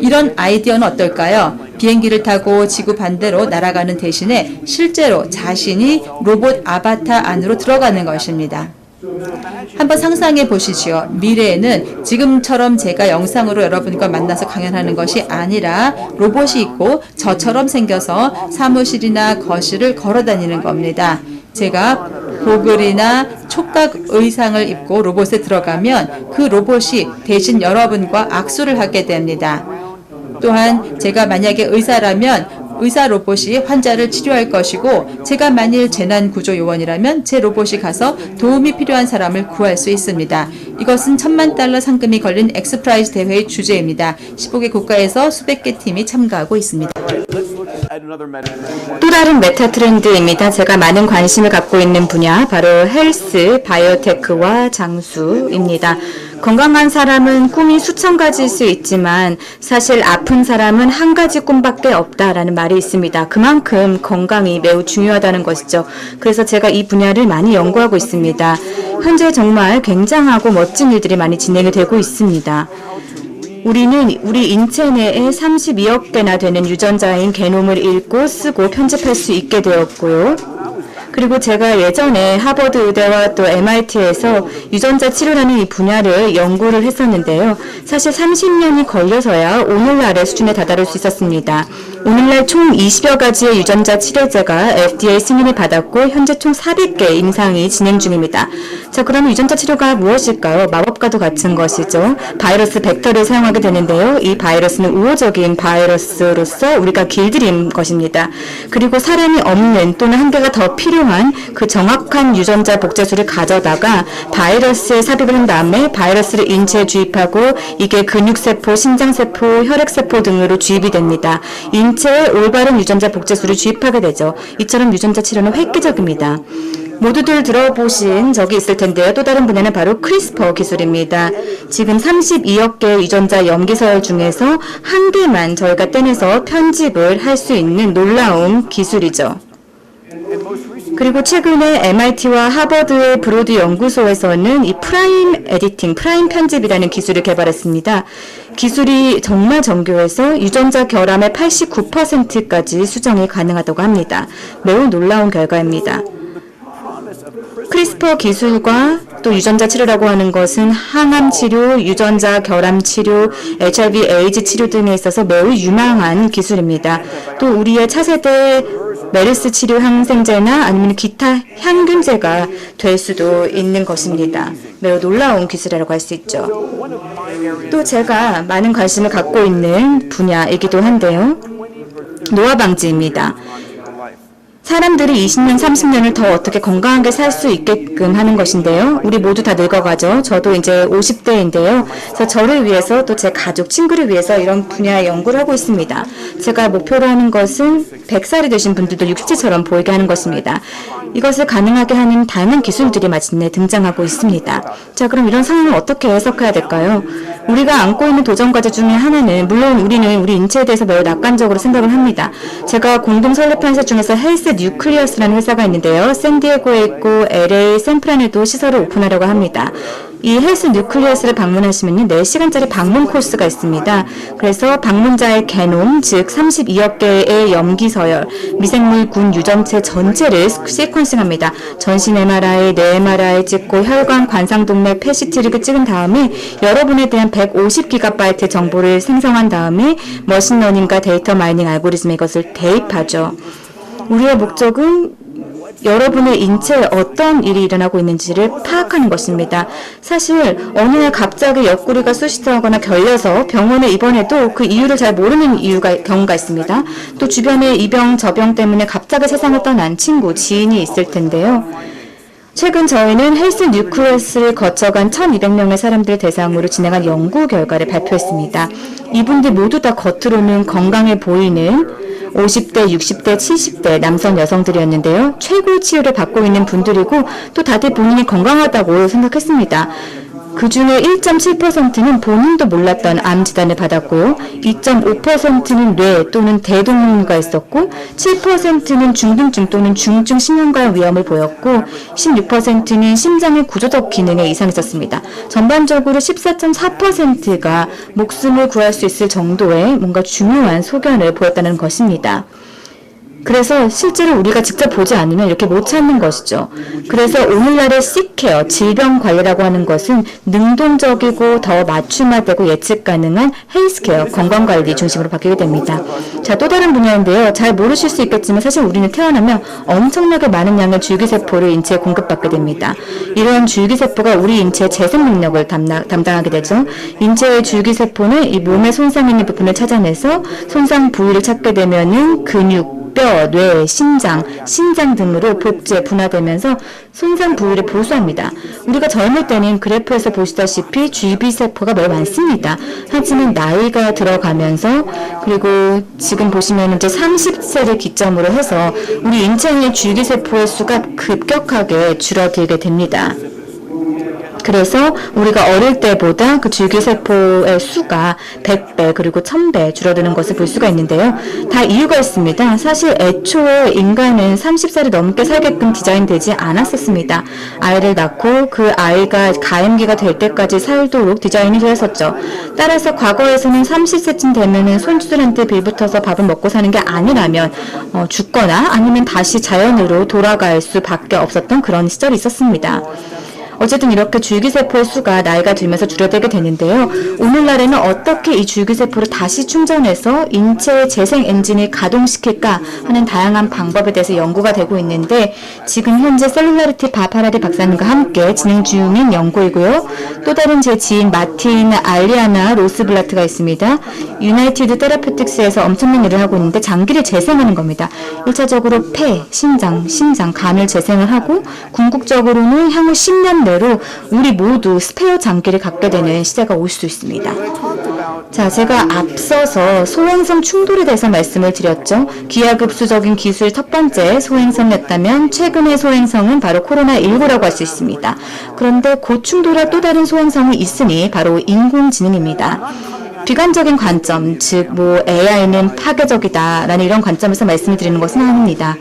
이런 아이디어는 어떨까요? 비행기를 타고 지구 반대로 날아가는 대신에 실제로 자신이 로봇 아바타 안으로 들어가는 것입니다. 한번 상상해 보시지요. 미래에는 지금처럼 제가 영상으로 여러분과 만나서 강연하는 것이 아니라 로봇이 있고 저처럼 생겨서 사무실이나 거실을 걸어 다니는 겁니다. 제가 고글이나 촉각 의상을 입고 로봇에 들어가면 그 로봇이 대신 여러분과 악수를 하게 됩니다. 또한 제가 만약에 의사라면 의사 로봇이 환자를 치료할 것이고 제가 만일 재난구조요원이라면 제 로봇이 가서 도움이 필요한 사람을 구할 수 있습니다. 이것은 $10,000,000 상금이 걸린 엑스프라이즈 대회의 주제입니다. 15개 국가에서 수백 개 팀이 참가하고 있습니다. 또 다른 메타 트렌드입니다. 제가 많은 관심을 갖고 있는 분야 바로 헬스, 바이오테크와 장수입니다. 건강한 사람은 꿈이 수천 가지일 수 있지만 사실 아픈 사람은 한 가지 꿈밖에 없다라는 말이 있습니다. 그만큼 건강이 매우 중요하다는 것이죠. 그래서 제가 이 분야를 많이 연구하고 있습니다. 현재 정말 굉장하고 멋진 일들이 많이 진행이 되고 있습니다. 우리는 우리 인체 내에 32억 개나 되는 유전자인 게놈을 읽고 쓰고 편집할 수 있게 되었고요. 그리고 제가 예전에 하버드 의대와 또 MIT에서 유전자 치료라는 이 분야를 연구를 했었는데요. 사실 30년이 걸려서야 오늘날의 수준에 다다를 수 있었습니다. 오늘날 총 20여 가지의 유전자 치료제가 FDA 승인을 받았고 현재 총 400개 임상이 진행 중입니다. 자, 그러면 유전자 치료가 무엇일까요? 마법과도 같은 것이죠. 바이러스 벡터를 사용하게 되는데요. 이 바이러스는 우호적인 바이러스로서 우리가 길들인 것입니다. 그리고 사람이 없는 또는 한 개가 더 필요한 그 정확한 유전자 복제수를 가져다가 바이러스에 삽입을 한 다음에 바이러스를 인체에 주입하고 이게 근육세포, 심장세포, 혈액세포 등으로 주입이 됩니다. 인체에 올바른 유전자 복제수를 주입하게 되죠. 이처럼 유전자 치료는 획기적입니다. 모두들 들어보신 적이 있을 텐데요. 또 다른 분야는 바로 크리스퍼 기술입니다. 지금 32억 개의 유전자 염기서열 중에서 한 개만 저희가 떼내서 편집을 할 수 있는 놀라운 기술이죠. 그리고 최근에 MIT와 하버드의 브로드 연구소에서는 이 프라임 에디팅, 프라임 편집이라는 기술을 개발했습니다. 기술이 정말 정교해서 유전자 결함의 89%까지 수정이 가능하다고 합니다. 매우 놀라운 결과입니다. 크리스퍼 기술과 또 유전자 치료라고 하는 것은 항암 치료, 유전자 결함 치료, HIV 에이즈 치료 등에 있어서 매우 유망한 기술입니다. 또 우리의 차세대 메르스 치료 항생제나 아니면 기타 향균제가 될 수도 있는 것입니다. 매우 놀라운 기술이라고 할 수 있죠. 또 제가 많은 관심을 갖고 있는 분야이기도 한데요. 노화 방지입니다. 사람들이 20년, 30년을 더 어떻게 건강하게 살 수 있게끔 하는 것인데요. 우리 모두 다 늙어가죠. 저도 이제 50대인데요. 그래서 저를 위해서 또 제 가족, 친구를 위해서 이런 분야의 연구를 하고 있습니다. 제가 목표로 하는 것은 100살이 되신 분들도 60세처럼 보이게 하는 것입니다. 이것을 가능하게 하는 다양한 기술들이 마침내 등장하고 있습니다. 자, 그럼 이런 상황을 어떻게 해석해야 될까요? 우리가 안고 있는 도전과제 중에 하나는 물론 우리는 우리 인체에 대해서 매우 낙관적으로 생각을 합니다. 제가 공동 설립한 회사 중에서 헬스 뉴클리어스라는 회사가 있는데요. 샌디에고에 있고 LA, 샌프란에도 시설을 오픈하려고 합니다. 이 헬스 뉴클리어스를 방문하시면요 4시간짜리 방문 코스가 있습니다. 그래서 방문자의 게놈, 즉 32억 개의 염기서열, 미생물군 유전체 전체를 시퀀싱합니다. 전신 MRI, 뇌 MRI 찍고 혈관, 관상동맥, 패시트릭을 찍은 다음에 여러분에 대한 150GB 정보를 생성한 다음에 머신러닝과 데이터 마이닝 알고리즘에 이것을 대입하죠. 우리의 목적은 여러분의 인체에 어떤 일이 일어나고 있는지를 파악하는 것입니다. 사실 어느 날 갑자기 옆구리가 쑤시하거나 결려서 병원에 입원해도 그 이유를 잘 모르는 경우가 있습니다. 또 주변에 이 병, 저 병 때문에 갑자기 세상을 떠난 친구, 지인이 있을 텐데요. 최근 저희는 헬스 뉴클리어스를 거쳐간 1200명의 사람들 대상으로 진행한 연구 결과를 발표했습니다. 이분들 모두 다 겉으로는 건강해 보이는 50대, 60대, 70대 남성 여성들이었는데요. 최고의 치료를 받고 있는 분들이고 또 다들 본인이 건강하다고 생각했습니다. 그 중에 1.7%는 본인도 몰랐던 암 진단을 받았고요. 2.5%는 뇌 또는 대동맥류가 있었고 7%는 중등증 또는 중증 심혈관 위험을 보였고 16%는 심장의 구조적 기능에 이상이 있었습니다. 전반적으로 14.4%가 목숨을 구할 수 있을 정도의 뭔가 중요한 소견을 보였다는 것입니다. 그래서 실제로 우리가 직접 보지 않으면 이렇게 못 찾는 것이죠. 그래서 오늘날의 C케어, 질병관리라고 하는 것은 능동적이고 더 맞춤화되고 예측 가능한 헬스케어, 건강관리 중심으로 바뀌게 됩니다. 자, 또 다른 분야인데요. 잘 모르실 수 있겠지만 사실 우리는 태어나면 엄청나게 많은 양의 줄기세포를 인체에 공급받게 됩니다. 이러한 줄기세포가 우리 인체의 재생 능력을 담당하게 되죠. 인체의 줄기세포는 이 몸에 손상 있는 부분을 찾아내서 손상 부위를 찾게 되면은 근육, 뼈, 뇌, 심장 등으로 복제, 분화되면서 손상 부위를 보수합니다. 우리가 젊을 때는 그래프에서 보시다시피 줄기세포가 매우 많습니다. 하지만 나이가 들어가면서 그리고 지금 보시면 이제 30세를 기점으로 해서 우리 인체의 줄기세포의 수가 급격하게 줄어들게 됩니다. 그래서 우리가 어릴 때보다 그 줄기세포의 수가 100배 그리고 1000배 줄어드는 것을 볼 수가 있는데요. 다 이유가 있습니다. 사실 애초에 인간은 30살이 넘게 살게끔 디자인되지 않았었습니다. 아이를 낳고 그 아이가 가임기가 될 때까지 살도록 디자인이 되었었죠. 따라서 과거에서는 30세쯤 되면은 손주들한테 빌붙어서 밥을 먹고 사는 게 아니라면 죽거나 아니면 다시 자연으로 돌아갈 수밖에 없었던 그런 시절이 있었습니다. 어쨌든 이렇게 줄기세포의 수가 나이가 들면서 줄어들게 되는데요. 오늘날에는 어떻게 이 줄기세포를 다시 충전해서 인체의 재생 엔진을 가동시킬까 하는 다양한 방법에 대해서 연구가 되고 있는데 지금 현재 셀룰라리티 바파라리 박사님과 함께 진행 중인 연구이고요. 또 다른 제 지인 마틴 알리아나 로스블라트가 있습니다. 유나이티드 테라퓨틱스에서 엄청난 일을 하고 있는데 장기를 재생하는 겁니다. 1차적으로 폐, 심장, 간을 재생을 하고 궁극적으로는 향후 10년 내로 우리 모두 스페어 장기를 갖게 되는 시대가 올 수 있습니다. 자, 제가 앞서서 소행성 충돌에 대해서 말씀을 드렸죠. 기하급수적인 기술 첫 번째 소행성이었다면 최근의 소행성은 바로 코로나19라고 할 수 있습니다. 그런데 고충돌할 또 다른 소행성이 있으니 바로 인공지능입니다. 비관적인 관점, 즉 AI는 파괴적이다라는 이런 관점에서 말씀을 드리는 것은 아닙니다.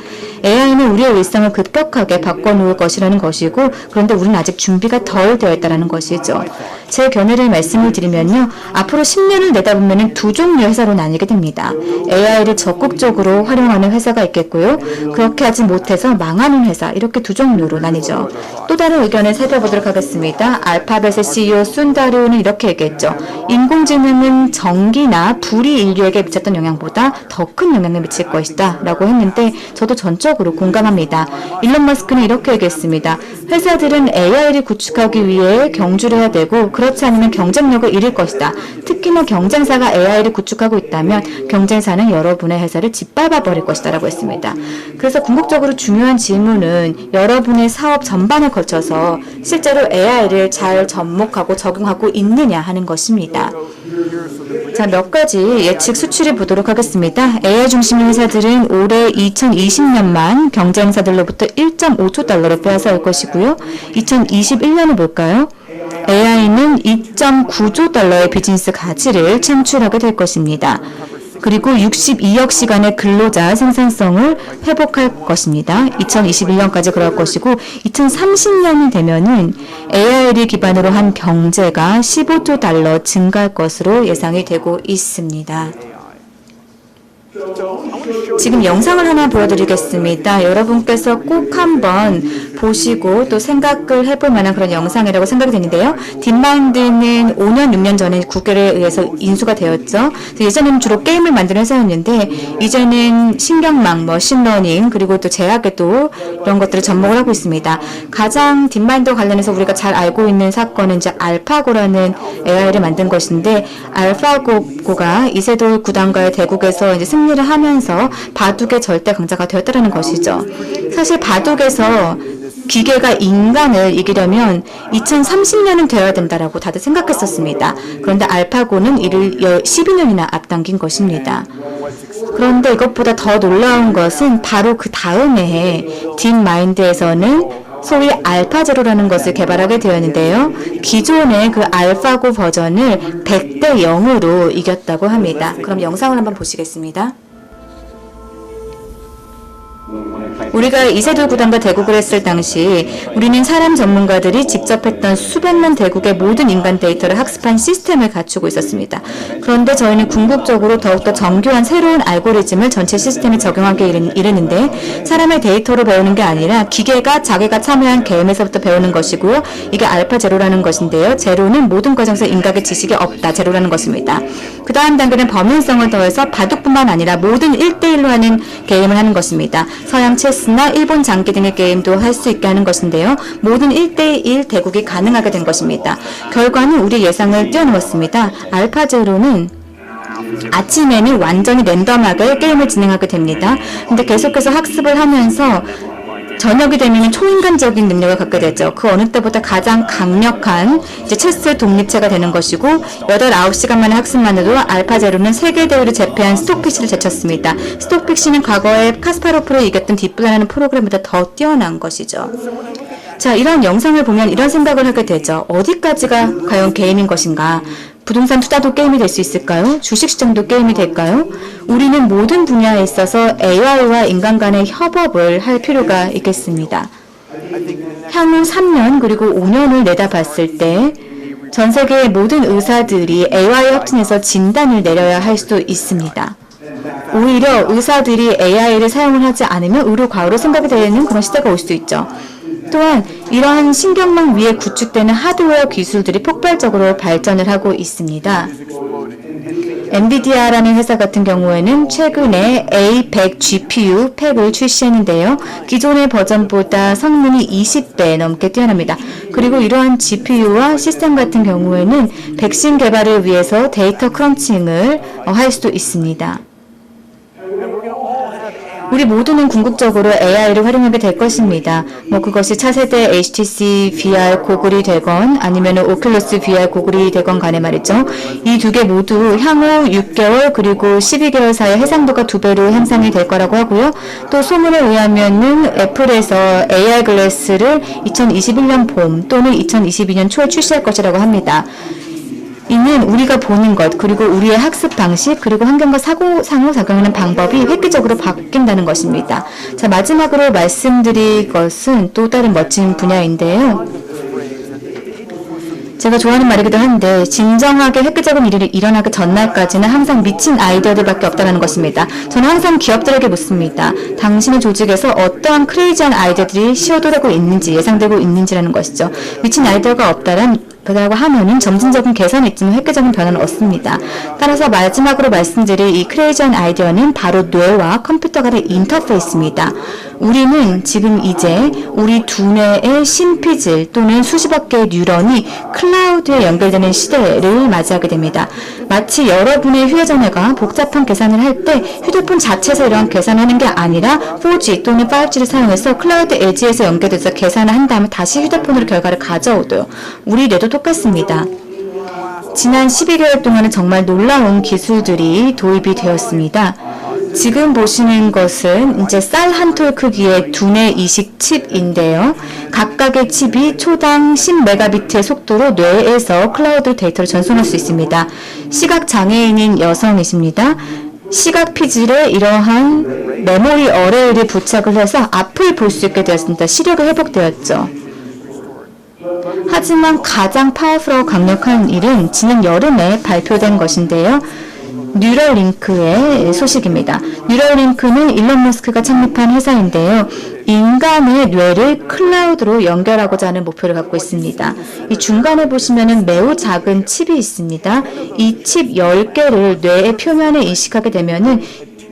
AI는 우리의 일상을 급격하게 바꿔놓을 것이라는 것이고 그런데 우리는 아직 준비가 덜 되어 있다는 것이죠. 제 견해를 말씀을 드리면요. 앞으로 10년을 내다보면 두 종류의 회사로 나뉘게 됩니다. AI를 적극적으로 활용하는 회사가 있겠고요. 그렇게 하지 못해서 망하는 회사, 이렇게 두 종류로 나뉘죠. 또 다른 의견을 살펴보도록 하겠습니다. 알파벳의 CEO 순다르는 이렇게 얘기했죠. 인공지능은 전기나 불이 인류에게 미쳤던 영향보다 더 큰 영향을 미칠 것이다 라고 했는데 저도 전적으로 공감합니다. 일론 머스크는 이렇게 얘기했습니다. 회사들은 AI를 구축하기 위해 경주를 해야 되고 그렇지 않으면 경쟁력을 잃을 것이다. 특히나 경쟁사가 AI를 구축하고 있다면 경쟁사는 여러분의 회사를 짓밟아 버릴 것이다 라고 했습니다. 그래서 궁극적으로 중요한 질문은 여러분의 사업 전반에 걸쳐서 실제로 AI를 잘 접목하고 적용하고 있느냐 하는 것입니다. 자, 몇 가지 예측 수출을 보도록 하겠습니다. AI 중심의 회사들은 올해 2020년만 경쟁사들로부터 1.5조 달러를 빼앗아올 것이고요. 2021년을 볼까요? AI는 2.9조 달러의 비즈니스 가치를 창출하게 될 것입니다. 그리고 62억 시간의 근로자 생산성을 회복할 것입니다. 2021년까지 그럴 것이고 2030년이 되면은 AI를 기반으로 한 경제가 15조 달러 증가할 것으로 예상이 되고 있습니다. 지금 영상을 하나 보여드리겠습니다. 여러분께서 꼭 한번 보시고 또 생각을 해볼 만한 그런 영상이라고 생각이 되는데요. 딥마인드는 5년, 6년 전에 구글에 의해서 인수가 되었죠. 예전에는 주로 게임을 만드는 회사였는데 이제는 신경망, 머신러닝 그리고 또 제약에도 이런 것들을 접목을 하고 있습니다. 가장 딥마인드와 관련해서 우리가 잘 알고 있는 사건은 이제 알파고라는 AI를 만든 것인데 알파고가 이세돌 구단과의 대국에서 이제 승리를 하면서 바둑의 절대 강자가 되었다는 것이죠. 사실 바둑에서 기계가 인간을 이기려면 2030년은 되어야 된다라고 다들 생각했었습니다. 그런데 알파고는 이를 12년이나 앞당긴 것입니다. 그런데 이것보다 더 놀라운 것은 바로 그 다음 해에 딥마인드에서는 소위 알파제로라는 것을 개발하게 되었는데요. 기존의 그 알파고 버전을 100대 0으로 이겼다고 합니다. 그럼 영상을 한번 보시겠습니다. 우리가 이세돌 구단과 대국을 했을 당시 우리는 사람 전문가들이 직접 했던 수백만 대국의 모든 인간 데이터를 학습한 시스템을 갖추고 있었습니다. 그런데 저희는 궁극적으로 더욱더 정교한 새로운 알고리즘을 전체 시스템에 적용하게 이르는데 사람의 데이터로 배우는 게 아니라 기계가 자기가 참여한 게임에서부터 배우는 것이고요. 이게 알파 제로라는 것인데요. 제로는 모든 과정에서 인간의 지식이 없다. 제로라는 것입니다. 그 다음 단계는 범용성을 더해서 바둑뿐만 아니라 모든 1대1로 하는 게임을 하는 것입니다. 서양 체스나 일본 장기 등의 게임도 할 수 있게 하는 것인데요. 모든 1대1 대국이 가능하게 된 것입니다. 결과는 우리 예상을 뛰어넘었습니다. 알파제로는 아침에는 완전히 랜덤하게 게임을 진행하게 됩니다. 근데 계속해서 학습을 하면서 저녁이 되면 초인간적인 능력을 갖게 되죠. 그 어느 때보다 가장 강력한 이제 체스 독립체가 되는 것이고 8, 9시간 만의 학습만으로 알파제로는 세계 대회를 제패한 스톡피쉬를 제쳤습니다. 스톡피쉬는 과거에 카스파로프를 이겼던 딥블라는 프로그램보다 더 뛰어난 것이죠. 자, 이런 영상을 보면 이런 생각을 하게 되죠. 어디까지가 과연 게임인 것인가? 부동산 투자도 게임이 될 수 있을까요? 주식시장도 게임이 될까요? 우리는 모든 분야에 있어서 AI와 인간 간의 협업을 할 필요가 있겠습니다. 향후 3년 그리고 5년을 내다봤을 때 전 세계의 모든 의사들이 AI 협진해서 진단을 내려야 할 수도 있습니다. 오히려 의사들이 AI를 사용을 하지 않으면 의료 과오로 생각이 되는 그런 시대가 올 수도 있죠. 또한 이러한 신경망 위에 구축되는 하드웨어 기술들이 폭발적으로 발전을 하고 있습니다. 엔비디아라는 회사 같은 경우에는 최근에 A100 GPU 팩을 출시했는데요. 기존의 버전보다 성능이 20배 넘게 뛰어납니다. 그리고 이러한 GPU와 시스템 같은 경우에는 백신 개발을 위해서 데이터 크런칭을 할 수도 있습니다. 우리 모두는 궁극적으로 AI를 활용하게 될 것입니다. 그것이 차세대 HTC VR 고글이 되건 아니면 오큘러스 VR 고글이 되건 간에 말이죠. 이 두 개 모두 향후 6개월 그리고 12개월 사이에 해상도가 2배로 향상이 될 거라고 하고요. 또 소문에 의하면은 애플에서 AR 글래스를 2021년 봄 또는 2022년 초에 출시할 것이라고 합니다. 이는 우리가 보는 것, 그리고 우리의 학습 방식, 그리고 환경과 상호작용하는 방법이 획기적으로 바뀐다는 것입니다. 자, 마지막으로 말씀드릴 것은 또 다른 멋진 분야인데요. 제가 좋아하는 말이기도 한데 진정하게 획기적인 일이 일어나기 전날까지는 항상 미친 아이디어들밖에 없다는 것입니다. 저는 항상 기업들에게 묻습니다. 당신의 조직에서 어떠한 크레이지한 아이디어들이 시어돌고 있는지 예상되고 있는지라는 것이죠. 미친 아이디어가 없다라고 하면은 점진적인 개선이 있지만 획기적인 변화는 없습니다. 따라서 마지막으로 말씀드릴 이 크레이지한 아이디어는 바로 뇌와 컴퓨터 간의 인터페이스입니다. 우리는 지금 이제 우리 두뇌의 신피질 또는 수십억 개의 뉴런이 클라우드에 연결되는 시대를 맞이하게 됩니다. 마치 여러분의 휴대전화가 복잡한 계산을 할 때 휴대폰 자체에서 이러한 계산하는 게 아니라 4G 또는 5G를 사용해서 클라우드 에지에서 연결돼서 계산을 한 다음에 다시 휴대폰으로 결과를 가져오도요. 우리 뇌도 똑같습니다. 지난 12개월 동안은 정말 놀라운 기술들이 도입이 되었습니다. 지금 보시는 것은 이제 쌀 한 톨 크기의 두뇌 이식 칩인데요. 각각의 칩이 초당 10메가비트의 속도로 뇌에서 클라우드 데이터를 전송할 수 있습니다. 시각 장애인인 여성이십니다. 시각 피질에 이러한 메모리 어레이를 부착을 해서 앞을 볼 수 있게 되었습니다. 시력이 회복되었죠. 하지만 가장 파워풀하고 강력한 일은 지난 여름에 발표된 것인데요. 뉴럴링크의 소식입니다. 뉴럴링크는 일론 머스크가 창립한 회사인데요. 인간의 뇌를 클라우드로 연결하고자 하는 목표를 갖고 있습니다. 이 중간에 보시면은 매우 작은 칩이 있습니다. 이 칩 10개를 뇌의 표면에 이식하게 되면은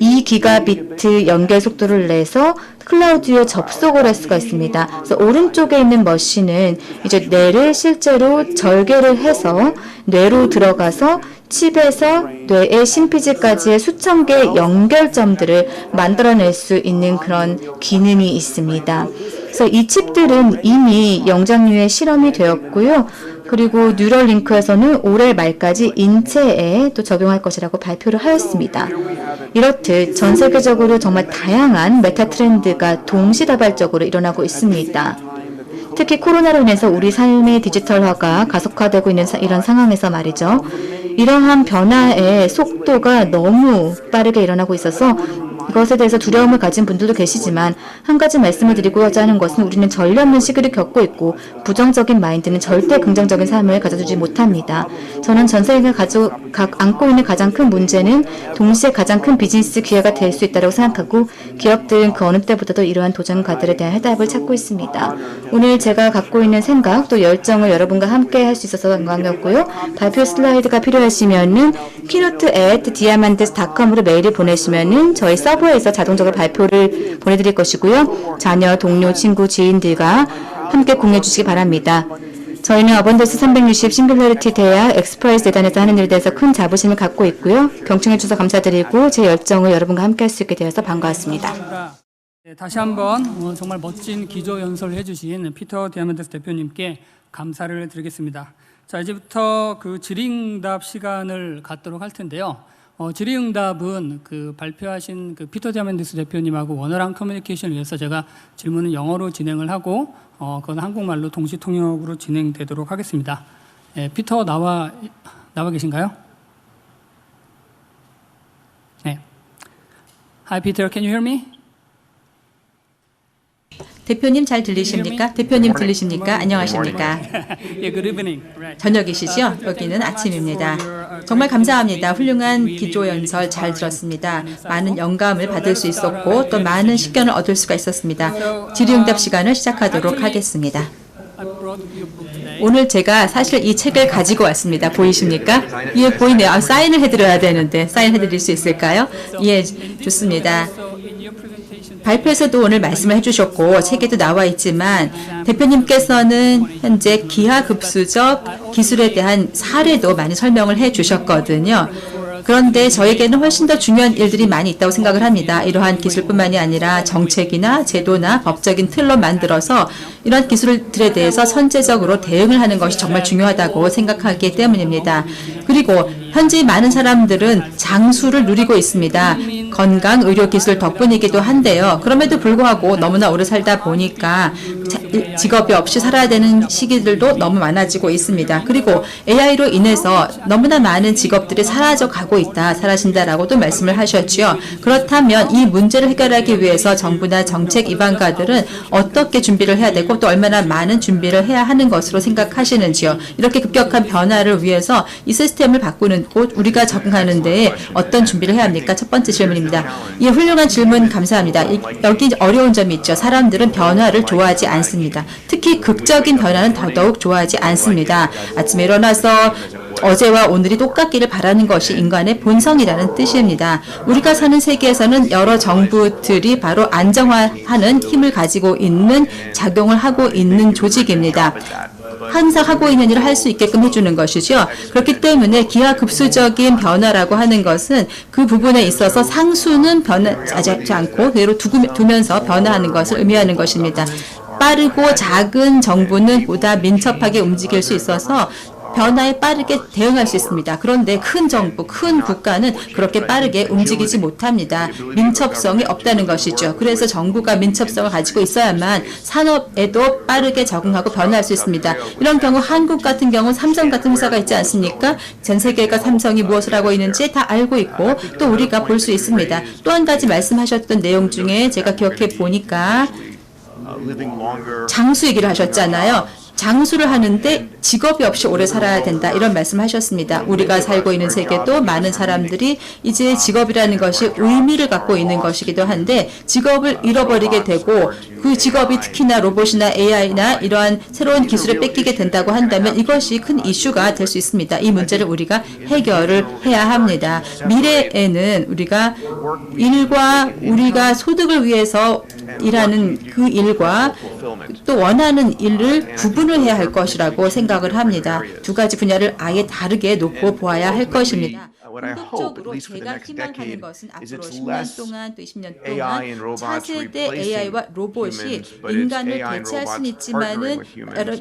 2기가비트 연결 속도를 내서 클라우드에 접속을 할 수가 있습니다. 그래서 오른쪽에 있는 머신은 이제 뇌를 실제로 절개를 해서 뇌로 들어가서 칩에서 뇌의 심피지까지의 수천 개의 연결점들을 만들어낼 수 있는 그런 기능이 있습니다. 그래서 이 칩들은 이미 영장류에 실험이 되었고요. 그리고 뉴럴링크에서는 올해 말까지 인체에 또 적용할 것이라고 발표를 하였습니다. 이렇듯 전 세계적으로 정말 다양한 메타 트렌드가 동시다발적으로 일어나고 있습니다. 특히 코로나로 인해서 우리 삶의 디지털화가 가속화되고 있는 이런 상황에서 말이죠. 이러한 변화의 속도가 너무 빠르게 일어나고 있어서 이것에 대해서 두려움을 가진 분들도 계시지만 한 가지 말씀을 드리고자 하는 것은 우리는 전례 없는 시기를 겪고 있고 부정적인 마인드는 절대 긍정적인 삶을 가져주지 못합니다. 저는 전 세계가 안고 있는 가장 큰 문제는 동시에 가장 큰 비즈니스 기회가 될 수 있다고 생각하고 기업들은 그 어느 때보다도 이러한 도전과들에 대한 해답을 찾고 있습니다. 오늘 제가 갖고 있는 생각 또 열정을 여러분과 함께 할 수 있어서 영광이었고요. 발표 슬라이드가 필요하시면은 keynote@diamandis.com으로 메일을 보내시면은 저희 서버에서 자동적으로 발표를 보내드릴 것이고요. 자녀, 동료, 친구, 지인들과 함께 공유해 주시기 바랍니다. 저희는 어번던스 360 싱글러리티 대학 엑스프레스 재단에서 하는 일에 대해서 큰 자부심을 갖고 있고요. 경청해 주셔서 감사드리고 제 열정을 여러분과 함께 할 수 있게 되어서 반가웠습니다. 네, 다시 한번 정말 멋진 기조 연설을 해주신 피터 디아만드스 대표님께 감사를 드리겠습니다. 자, 이제부터 그 질의응답 시간을 갖도록 할 텐데요. 질의응답은 그 발표하신 그 피터 디아만드스 대표님하고 원활한 커뮤니케이션을 위해서 제가 질문은 영어로 진행을 하고 그건 한국말로 동시 통역으로 진행되도록 하겠습니다. 피터 나와 계신가요? 네. Hi Peter, can you hear me? 대표님 잘 들리십니까? 대표님 들리십니까? 안녕하십니까? Yeah, good evening. Right. 저녁이시죠? 여기는 아침입니다. 정말 감사합니다. 훌륭한 기조 연설 잘 들었습니다. 많은 영감을 받을 수 있었고 또 많은 식견을 얻을 수가 있었습니다. 질의응답 시간을 시작하도록 하겠습니다. I brought you a book today. 오늘 제가 사실 이 책을 가지고 왔습니다. 보이십니까? 예, 보이네요. 사인을 해드려야 되는데 사인해드릴 수 있을까요? 예, 좋습니다. So in your presentation, 발표에서도 오늘 말씀을 해주셨고 책에도 나와 있지만 대표님께서는 현재 기하급수적 기술에 대한 사례도 많이 설명을 해주셨거든요. 그런데 저에게는 훨씬 더 중요한 일들이 많이 있다고 생각을 합니다. 이러한 기술뿐만이 아니라 정책이나 제도나 법적인 틀로 만들어서 이러한 기술들에 대해서 선제적으로 대응을 하는 것이 정말 중요하다고 생각하기 때문입니다. 그리고 현재 많은 사람들은 장수를 누리고 있습니다. 건강, 의료 기술 덕분이기도 한데요. 그럼에도 불구하고 너무나 오래 살다 보니까 직업이 없이 살아야 되는 시기들도 너무 많아지고 있습니다. 그리고 AI로 인해서 너무나 많은 직업들이 사라져 가고 있다, 사라진다라고도 말씀을 하셨죠. 그렇다면 이 문제를 해결하기 위해서 정부나 정책 입안가들은 어떻게 준비를 해야 되고 또 얼마나 많은 준비를 해야 하는 것으로 생각하시는지요. 이렇게 급격한 변화를 위해서 이 시스템을 바꾸는 곳 우리가 적응하는 데에 어떤 준비를 해야 합니까? 첫 번째 질문입니다. 이 훌륭한 질문 감사합니다. 여기 어려운 점이 있죠. 사람들은 변화를 좋아하지 않습니다. 특히 극적인 변화는 더더욱 좋아하지 않습니다. 아침에 일어나서 어제와 오늘이 똑같기를 바라는 것이 인간의 본성이라는 뜻입니다. 우리가 사는 세계에서는 여러 정부들이 바로 안정화하는 힘을 가지고 있는 작용을 하고 있는 조직입니다. 항상 하고 있는 일을 할 수 있게끔 해주는 것이죠. 그렇기 때문에 기하급수적인 변화라고 하는 것은 그 부분에 있어서 상수는 변하지 않고 그대로 두면서 변화하는 것을 의미하는 것입니다. 빠르고 작은 정부는 보다 민첩하게 움직일 수 있어서 변화에 빠르게 대응할 수 있습니다. 그런데 큰 정부, 큰 국가는 그렇게 빠르게 움직이지 못합니다. 민첩성이 없다는 것이죠. 그래서 정부가 민첩성을 가지고 있어야만 산업에도 빠르게 적응하고 변화할 수 있습니다. 이런 경우 한국 같은 경우 삼성 같은 회사가 있지 않습니까? 전 세계가 삼성이 무엇을 하고 있는지 다 알고 있고 또 우리가 볼 수 있습니다. 또 한 가지 말씀하셨던 내용 중에 제가 기억해 보니까 장수 얘기를 하셨잖아요. 장수를 하는데 직업이 없이 오래 살아야 된다 이런 말씀하셨습니다. 우리가 살고 있는 세계도 많은 사람들이 이제 직업이라는 것이 의미를 갖고 있는 것이기도 한데 직업을 잃어버리게 되고 그 직업이 특히나 로봇이나 AI나 이러한 새로운 기술을 뺏기게 된다고 한다면 이것이 큰 이슈가 될 수 있습니다. 이 문제를 우리가 해결을 해야 합니다. 미래에는 우리가 일과 우리가 소득을 위해서 일하는 그 일과 또 원하는 일을 구분을 해야 할 것이라고 생각을 합니다. 두 가지 분야를 아예 다르게 놓고 보아야 할 것입니다. 궁극적으로 제가 희망하는 것은 앞으로 10년 동안 또 20년 동안 차세대 AI와 로봇이 인간을 대체할 수는 있지만은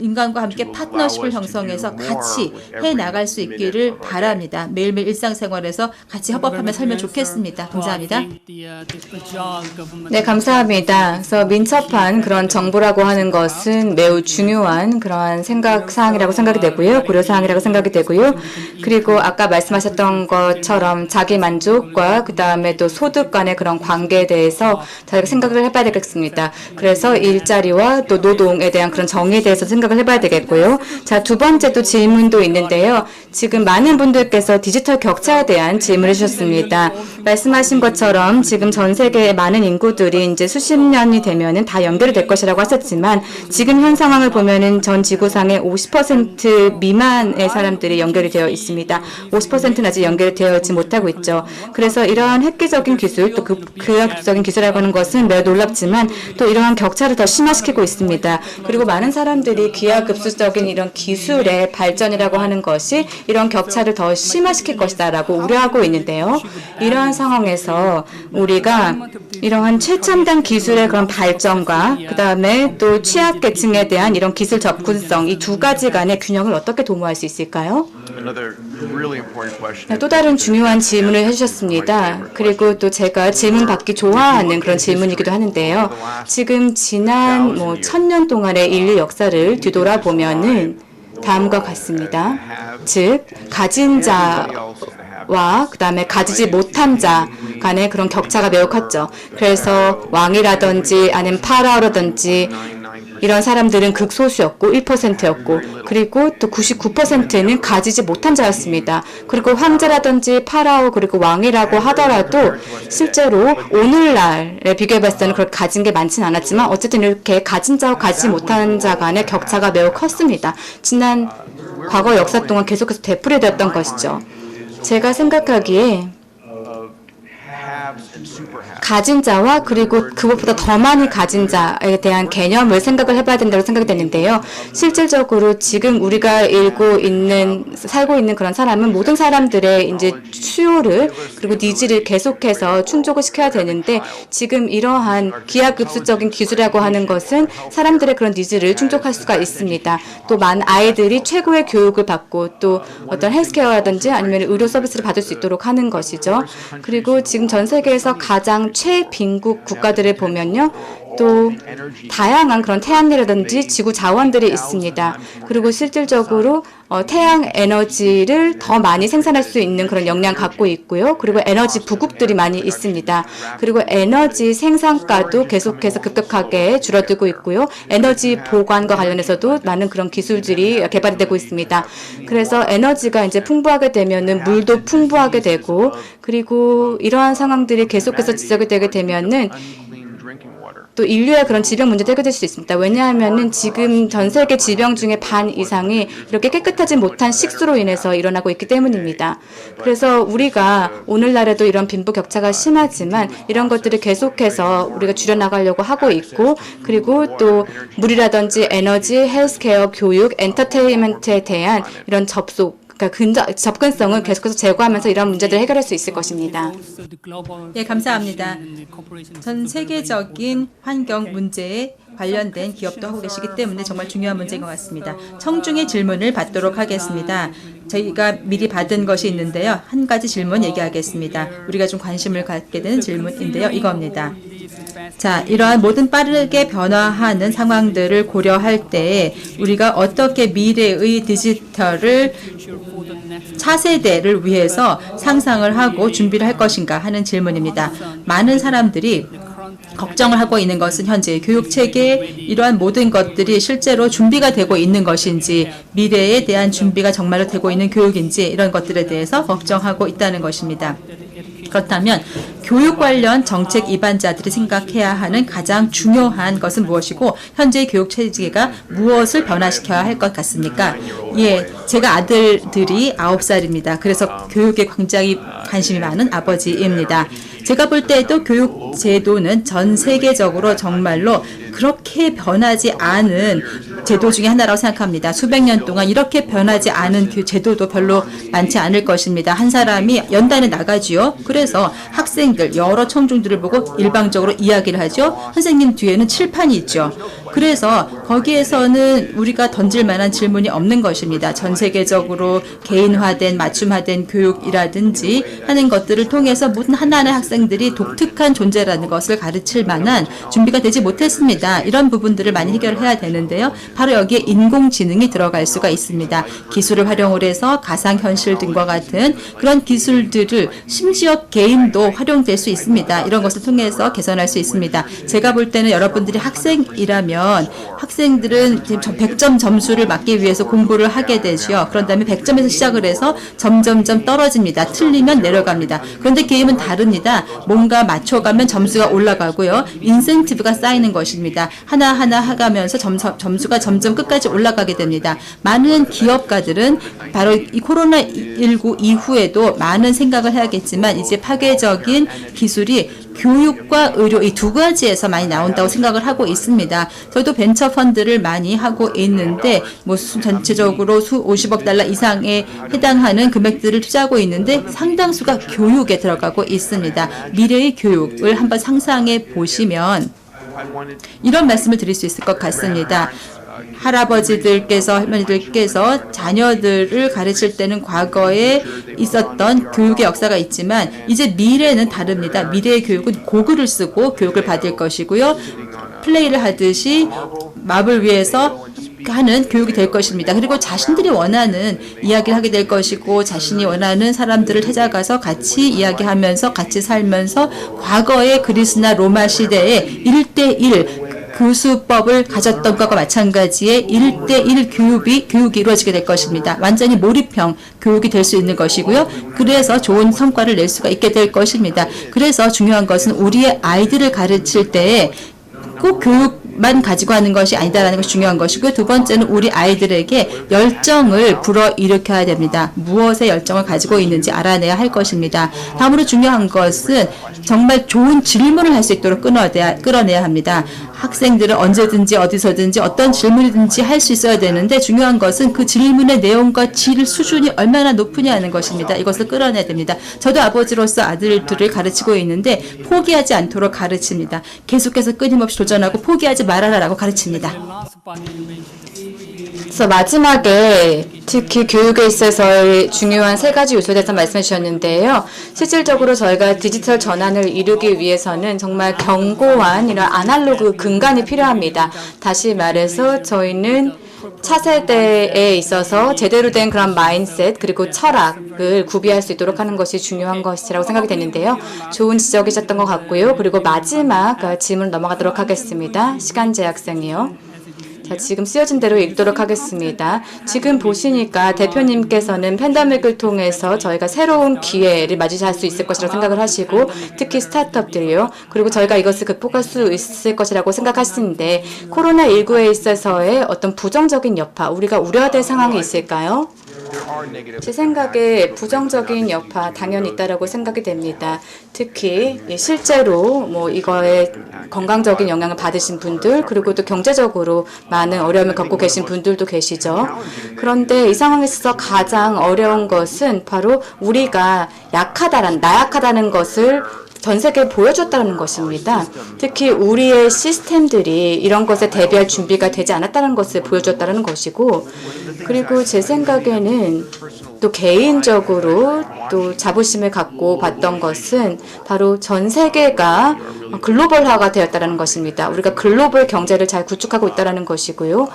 인간과 함께 파트너십을 형성해서 같이 해 나갈 수 있기를 바랍니다. 매일매일 일상생활에서 같이 협업하며 살면 좋겠습니다. 감사합니다. 네, 감사합니다. 그래서 민첩한 그런 정보라고 하는 것은 매우 중요한 그러한 생각사항이라고 생각이 되고요. 고려사항이라고 생각이 되고요. 그리고 아까 말씀하셨던 것처럼 자기 만족과 그 다음에 또 소득 간의 그런 관계에 대해서 저희가 생각을 해봐야 되겠습니다. 그래서 일자리와 또 노동에 대한 그런 정의에 대해서 생각을 해봐야 되겠고요. 자, 두 번째 또 질문도 있는데요. 지금 많은 분들께서 디지털 격차에 대한 질문을 주셨습니다. 말씀하신 것처럼 지금 전 세계의 많은 인구들이 이제 수십 년이 되면은 다 연결이 될 것이라고 하셨지만 지금 현 상황을 보면은 전 지구상의 50% 미만의 사람들이 연결이 되어 있습니다. 50%는 아직 연결이 되어 있지 못하고 있죠. 그래서 이러한 획기적인 기술, 또 기하급수적인 기술이라고 하는 것은 매우 놀랍지만 또 이러한 격차를 더 심화시키고 있습니다. 그리고 많은 사람들이 기하급수적인 이런 기술의 발전이라고 하는 것이 이런 격차를 더 심화시킬 것이다라고 우려하고 있는데요. 이러한 상황에서 우리가 이러한 최첨단 기술의 그런 발전과 그 다음에 또 취약계층에 대한 이런 기술 접근성 이 두 가지 간의 균형을 어떻게 도모할 수 있을까요? 또 다른 중요한 질문을 해주셨습니다. 그리고 또 제가 질문 받기 좋아하는 그런 질문이기도 하는데요. 지금 지난 1000년 동안의 인류 역사를 뒤돌아보면은 다음과 같습니다. 즉, 가진 자와 그 다음에 가지지 못한 자 간의 그런 격차가 매우 컸죠. 그래서 왕이라든지 아니면 파라오라든지 이런 사람들은 극소수였고 1%였고 그리고 또 99%는 가지지 못한 자였습니다. 그리고 황제라든지 파라오 그리고 왕이라고 하더라도 실제로 오늘날에 비교해봤을 때는 그렇게 가진 게 많지는 않았지만 어쨌든 이렇게 가진 자와 가지지 못한 자 간의 격차가 매우 컸습니다. 지난 과거 역사 동안 계속해서 되풀이되었던 것이죠. 제가 생각하기에 가진 자와 그리고 그것보다 더 많이 가진 자에 대한 개념을 생각을 해봐야 된다고 생각이 되는데요. 실질적으로 지금 우리가 살고 있는 그런 사람은 모든 사람들의 이제 수요를 그리고 니즈를 계속해서 충족을 시켜야 되는데 지금 이러한 기하급수적인 기술이라고 하는 것은 사람들의 그런 니즈를 충족할 수가 있습니다. 또 많은 아이들이 최고의 교육을 받고 또 어떤 헬스케어라든지 아니면 의료 서비스를 받을 수 있도록 하는 것이죠. 그리고 지금 전 세계에서 가장 최빈국 국가들을 보면요. 또 다양한 그런 태양이라든지 지구 자원들이 있습니다. 그리고 실질적으로 태양 에너지를 더 많이 생산할 수 있는 그런 역량 갖고 있고요. 그리고 에너지 부국들이 많이 있습니다. 그리고 에너지 생산가도 계속해서 급격하게 줄어들고 있고요. 에너지 보관과 관련해서도 많은 그런 기술들이 개발이 되고 있습니다. 그래서 에너지가 이제 풍부하게 되면은 물도 풍부하게 되고 그리고 이러한 상황들이 계속해서 지속이 되게 되면은 또 인류의 그런 질병 문제도 해결될 수 있습니다. 왜냐하면은 지금 전 세계 질병 중에 반 이상이 이렇게 깨끗하지 못한 식수로 인해서 일어나고 있기 때문입니다. 그래서 우리가 오늘날에도 이런 빈부 격차가 심하지만 이런 것들을 계속해서 우리가 줄여나가려고 하고 있고 그리고 또 물이라든지 에너지, 헬스케어, 교육, 엔터테인먼트에 대한 이런 접근성을 계속해서 제고하면서 이런 문제들을 해결할 수 있을 것입니다. 네, 감사합니다. 전 세계적인 환경 문제에 관련된 기업도 하고 계시기 때문에 정말 중요한 문제인 것 같습니다. 청중의 질문을 받도록 하겠습니다. 저희가 미리 받은 것이 있는데요. 한 가지 질문 얘기하겠습니다. 우리가 좀 관심을 갖게 되는 질문인데요. 이겁니다. 자, 이러한 모든 빠르게 변화하는 상황들을 고려할 때 우리가 어떻게 미래의 디지털을 차세대를 위해서 상상을 하고 준비를 할 것인가 하는 질문입니다. 많은 사람들이 걱정을 하고 있는 것은 현재 교육체계에 이러한 모든 것들이 실제로 준비가 되고 있는 것인지, 미래에 대한 준비가 정말로 되고 있는 교육인지, 이런 것들에 대해서 걱정하고 있다는 것입니다. 그렇다면 교육 관련 정책 입안자들이 생각해야 하는 가장 중요한 것은 무엇이고, 현재 교육 체계가 무엇을 변화시켜야 할 것 같습니까? 예, 제가 아들들이 9살입니다. 그래서 교육에 굉장히 관심이 많은 아버지입니다. 제가 볼 때도 교육 제도는 전 세계적으로 정말로 그렇게 변하지 않은 제도 중에 하나라고 생각합니다. 수백 년 동안 이렇게 변하지 않은 제도도 별로 많지 않을 것입니다. 한 사람이 연단에 나가지요. 그래서 학생들, 여러 청중들을 보고 일방적으로 이야기를 하죠. 선생님 뒤에는 칠판이 있죠. 그래서 거기에서는 우리가 던질 만한 질문이 없는 것입니다. 전 세계적으로 개인화된, 맞춤화된 교육이라든지 하는 것들을 통해서 모든 하나하나의 학생들이 독특한 존재라는 것을 가르칠 만한 준비가 되지 못했습니다. 이런 부분들을 많이 해결해야 되는데요. 바로 여기에 인공지능이 들어갈 수가 있습니다. 기술을 활용을 해서 가상현실 등과 같은 그런 기술들을, 심지어 게임도 활용될 수 있습니다. 이런 것을 통해서 개선할 수 있습니다. 제가 볼 때는 여러분들이 학생이라면 학생들은 100점 점수를 맞기 위해서 공부를 하게 되죠. 그런 다음에 100점에서 시작을 해서 점점점 떨어집니다. 틀리면 내려갑니다. 그런데 게임은 다릅니다. 뭔가 맞춰가면 점수가 올라가고요. 인센티브가 쌓이는 것입니다. 하나하나 하가면서 점수가 점점 끝까지 올라가게 됩니다. 많은 기업가들은 바로 이 코로나19 이후에도 많은 생각을 해야겠지만, 이제 파괴적인 기술이 교육과 의료 이 두 가지에서 많이 나온다고 생각을 하고 있습니다. 저도 벤처 펀드를 많이 하고 있는데 전체적으로 50억 달러 이상에 해당하는 금액들을 투자하고 있는데 상당수가 교육에 들어가고 있습니다. 미래의 교육을 한번 상상해 보시면 이런 말씀을 드릴 수 있을 것 같습니다. 할아버지들께서, 할머니들께서 자녀들을 가르칠 때는 과거에 있었던 교육의 역사가 있지만, 이제 미래는 다릅니다. 미래의 교육은 고글을 쓰고 교육을 받을 것이고요. 플레이를 하듯이 맙을 위해서 하는 교육이 될 것입니다. 그리고 자신들이 원하는 이야기를 하게 될 것이고, 자신이 원하는 사람들을 찾아가서 같이 이야기하면서 같이 살면서 과거의 그리스나 로마 시대의 1대1 교수법을 가졌던 것과 마찬가지의 1대1 교육이 이루어지게 될 것입니다. 완전히 몰입형 교육이 될 수 있는 것이고요. 그래서 좋은 성과를 낼 수가 있게 될 것입니다. 그래서 중요한 것은 우리의 아이들을 가르칠 때 꼭 교육만 가지고 하는 것이 아니다라는 것이 중요한 것이고요. 두 번째는 우리 아이들에게 열정을 불어일으켜야 됩니다. 무엇에 열정을 가지고 있는지 알아내야 할 것입니다. 다음으로 중요한 것은 정말 좋은 질문을 할 수 있도록 끌어내야 합니다. 학생들은 언제든지 어디서든지 어떤 질문이든지 할 수 있어야 되는데, 중요한 것은 그 질문의 내용과 질 수준이 얼마나 높으냐 하는 것입니다. 이것을 끌어내야 됩니다. 저도 아버지로서 아들들을 가르치고 있는데 포기하지 않도록 가르칩니다. 계속해서 끊임없이 도전하고 포기하지 말아라라고 가르칩니다. 그래서 마지막에 특히 교육에 있어서의 중요한 세 가지 요소에 대해서 말씀해 주셨는데요. 실질적으로 저희가 디지털 전환을 이루기 위해서는 정말 견고한 이런 아날로그 근간이 필요합니다. 다시 말해서 저희는 차세대에 있어서 제대로 된 그런 마인드셋 그리고 철학을 구비할 수 있도록 하는 것이 중요한 것이라고 생각이 되는데요. 좋은 지적이셨던 것 같고요. 그리고 마지막 질문 넘어가도록 하겠습니다. 시간 제약상이요. 자, 지금 쓰여진 대로 읽도록 하겠습니다. 지금 보시니까 대표님께서는 팬데믹을 통해서 저희가 새로운 기회를 맞이할 수 있을 것이라고 생각을 하시고, 특히 스타트업들이요. 그리고 저희가 이것을 극복할 수 있을 것이라고 생각하시는데, 코로나19에 있어서의 어떤 부정적인 여파, 우리가 우려해야 될 상황이 있을까요? 제 생각에 부정적인 여파 당연히 있다라고 생각이 됩니다. 특히 실제로 이거에 건강적인 영향을 받으신 분들, 그리고 또 경제적으로 많은 어려움을 겪고 계신 분들도 계시죠. 그런데 이 상황에서 가장 어려운 것은 바로 우리가 나약하다는 것을 전 세계에 보여줬다는 것입니다. 특히 우리의 시스템들이 이런 것에 대비할 준비가 되지 않았다는 것을 보여줬다는 것이고, 그리고 제 생각에는 또 개인적으로 또 자부심을 갖고 봤던 것은 바로 전 세계가 글로벌화가 되었다는 것입니다. 우리가 글로벌 경제를 잘 구축하고 있다는 것이고요.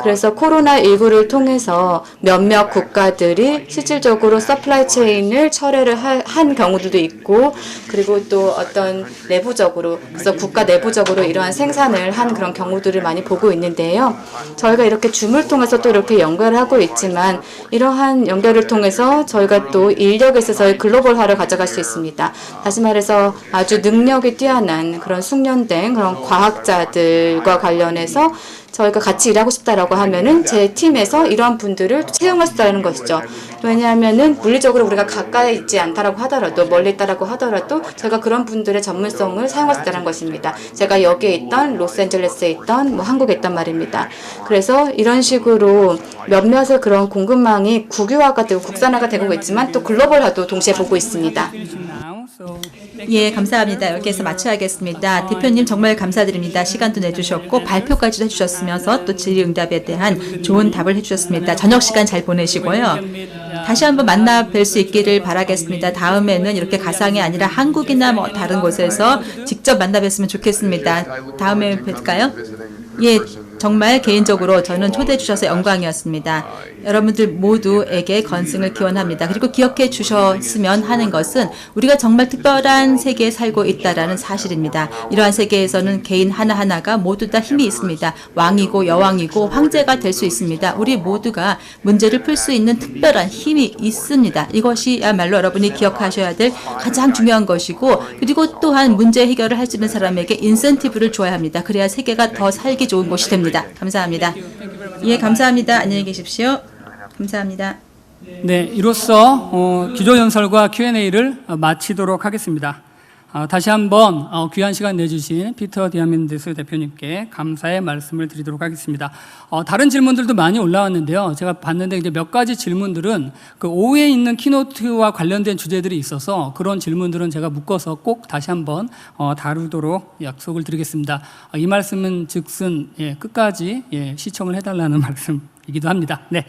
그래서 코로나19를 통해서 몇몇 국가들이 실질적으로 서플라이 체인을 철회를 한 경우들도 있고, 그리고 또 어떤 내부적으로, 그래서 국가 내부적으로 이러한 생산을 한 그런 경우들을 많이 보고 있는데요. 저희가 이렇게 줌을 통해서 또 이렇게 연결을 하고 있지만, 이러한 연결을 통해서 저희가 또 인력에 있어서의 글로벌화를 가져갈 수 있습니다. 다시 말해서 아주 능력이 뛰어난 그런 숙련된 그런 과학자들과 관련해서 저희가 같이 일하고 싶다라고 하면은 제 팀에서 이런 분들을 채용할 수 있다는 것이죠. 왜냐하면은 물리적으로 우리가 가까이 있지 않다라고 하더라도, 멀리 있다라고 하더라도 저희가 그런 분들의 전문성을 사용할 수 있다는 것입니다. 제가 여기에 있던, 로스앤젤레스에 있던, 한국에 있던 말입니다. 그래서 이런 식으로 몇몇의 그런 공급망이 국유화가 되고 국산화가 되고 있지만 또 글로벌화도 동시에 보고 있습니다. 예, 감사합니다. 여기에서 마쳐야겠습니다. 대표님 정말 감사드립니다. 시간도 내주셨고 발표까지도 해주셨으면서 또 질의응답에 대한 좋은 답을 해주셨습니다. 저녁 시간 잘 보내시고요. 다시 한번 만나 뵐 수 있기를 바라겠습니다. 다음에는 이렇게 가상이 아니라 한국이나 뭐 다른 곳에서 직접 만나 뵀으면 좋겠습니다. 다음에 뵐까요? 예, 정말 개인적으로 저는 초대해 주셔서 영광이었습니다. 여러분들 모두에게 건승을 기원합니다. 그리고 기억해 주셨으면 하는 것은 우리가 정말 특별한 세계에 살고 있다는 사실입니다. 이러한 세계에서는 개인 하나하나가 모두 다 힘이 있습니다. 왕이고 여왕이고 황제가 될 수 있습니다. 우리 모두가 문제를 풀 수 있는 특별한 힘이 있습니다. 이것이야말로 여러분이 기억하셔야 될 가장 중요한 것이고, 그리고 또한 문제 해결을 할 수 있는 사람에게 인센티브를 줘야 합니다. 그래야 세계가 더 살기 좋은 곳이 됩니다. 감사합니다. 예, 감사합니다. 안녕히 계십시오. 감사합니다. 네, 이로써 기조연설과 Q&A를 마치도록 하겠습니다. 다시 한번 귀한 시간 내주신 피터 디아멘데스 대표님께 감사의 말씀을 드리도록 하겠습니다. 다른 질문들도 많이 올라왔는데요. 제가 봤는데 이제 몇 가지 질문들은 그 오후에 있는 키노트와 관련된 주제들이 있어서 그런 질문들은 제가 묶어서 꼭 다시 한번 다루도록 약속을 드리겠습니다. 이 말씀은 즉슨 끝까지 시청을 해달라는 말씀이기도 합니다. 네.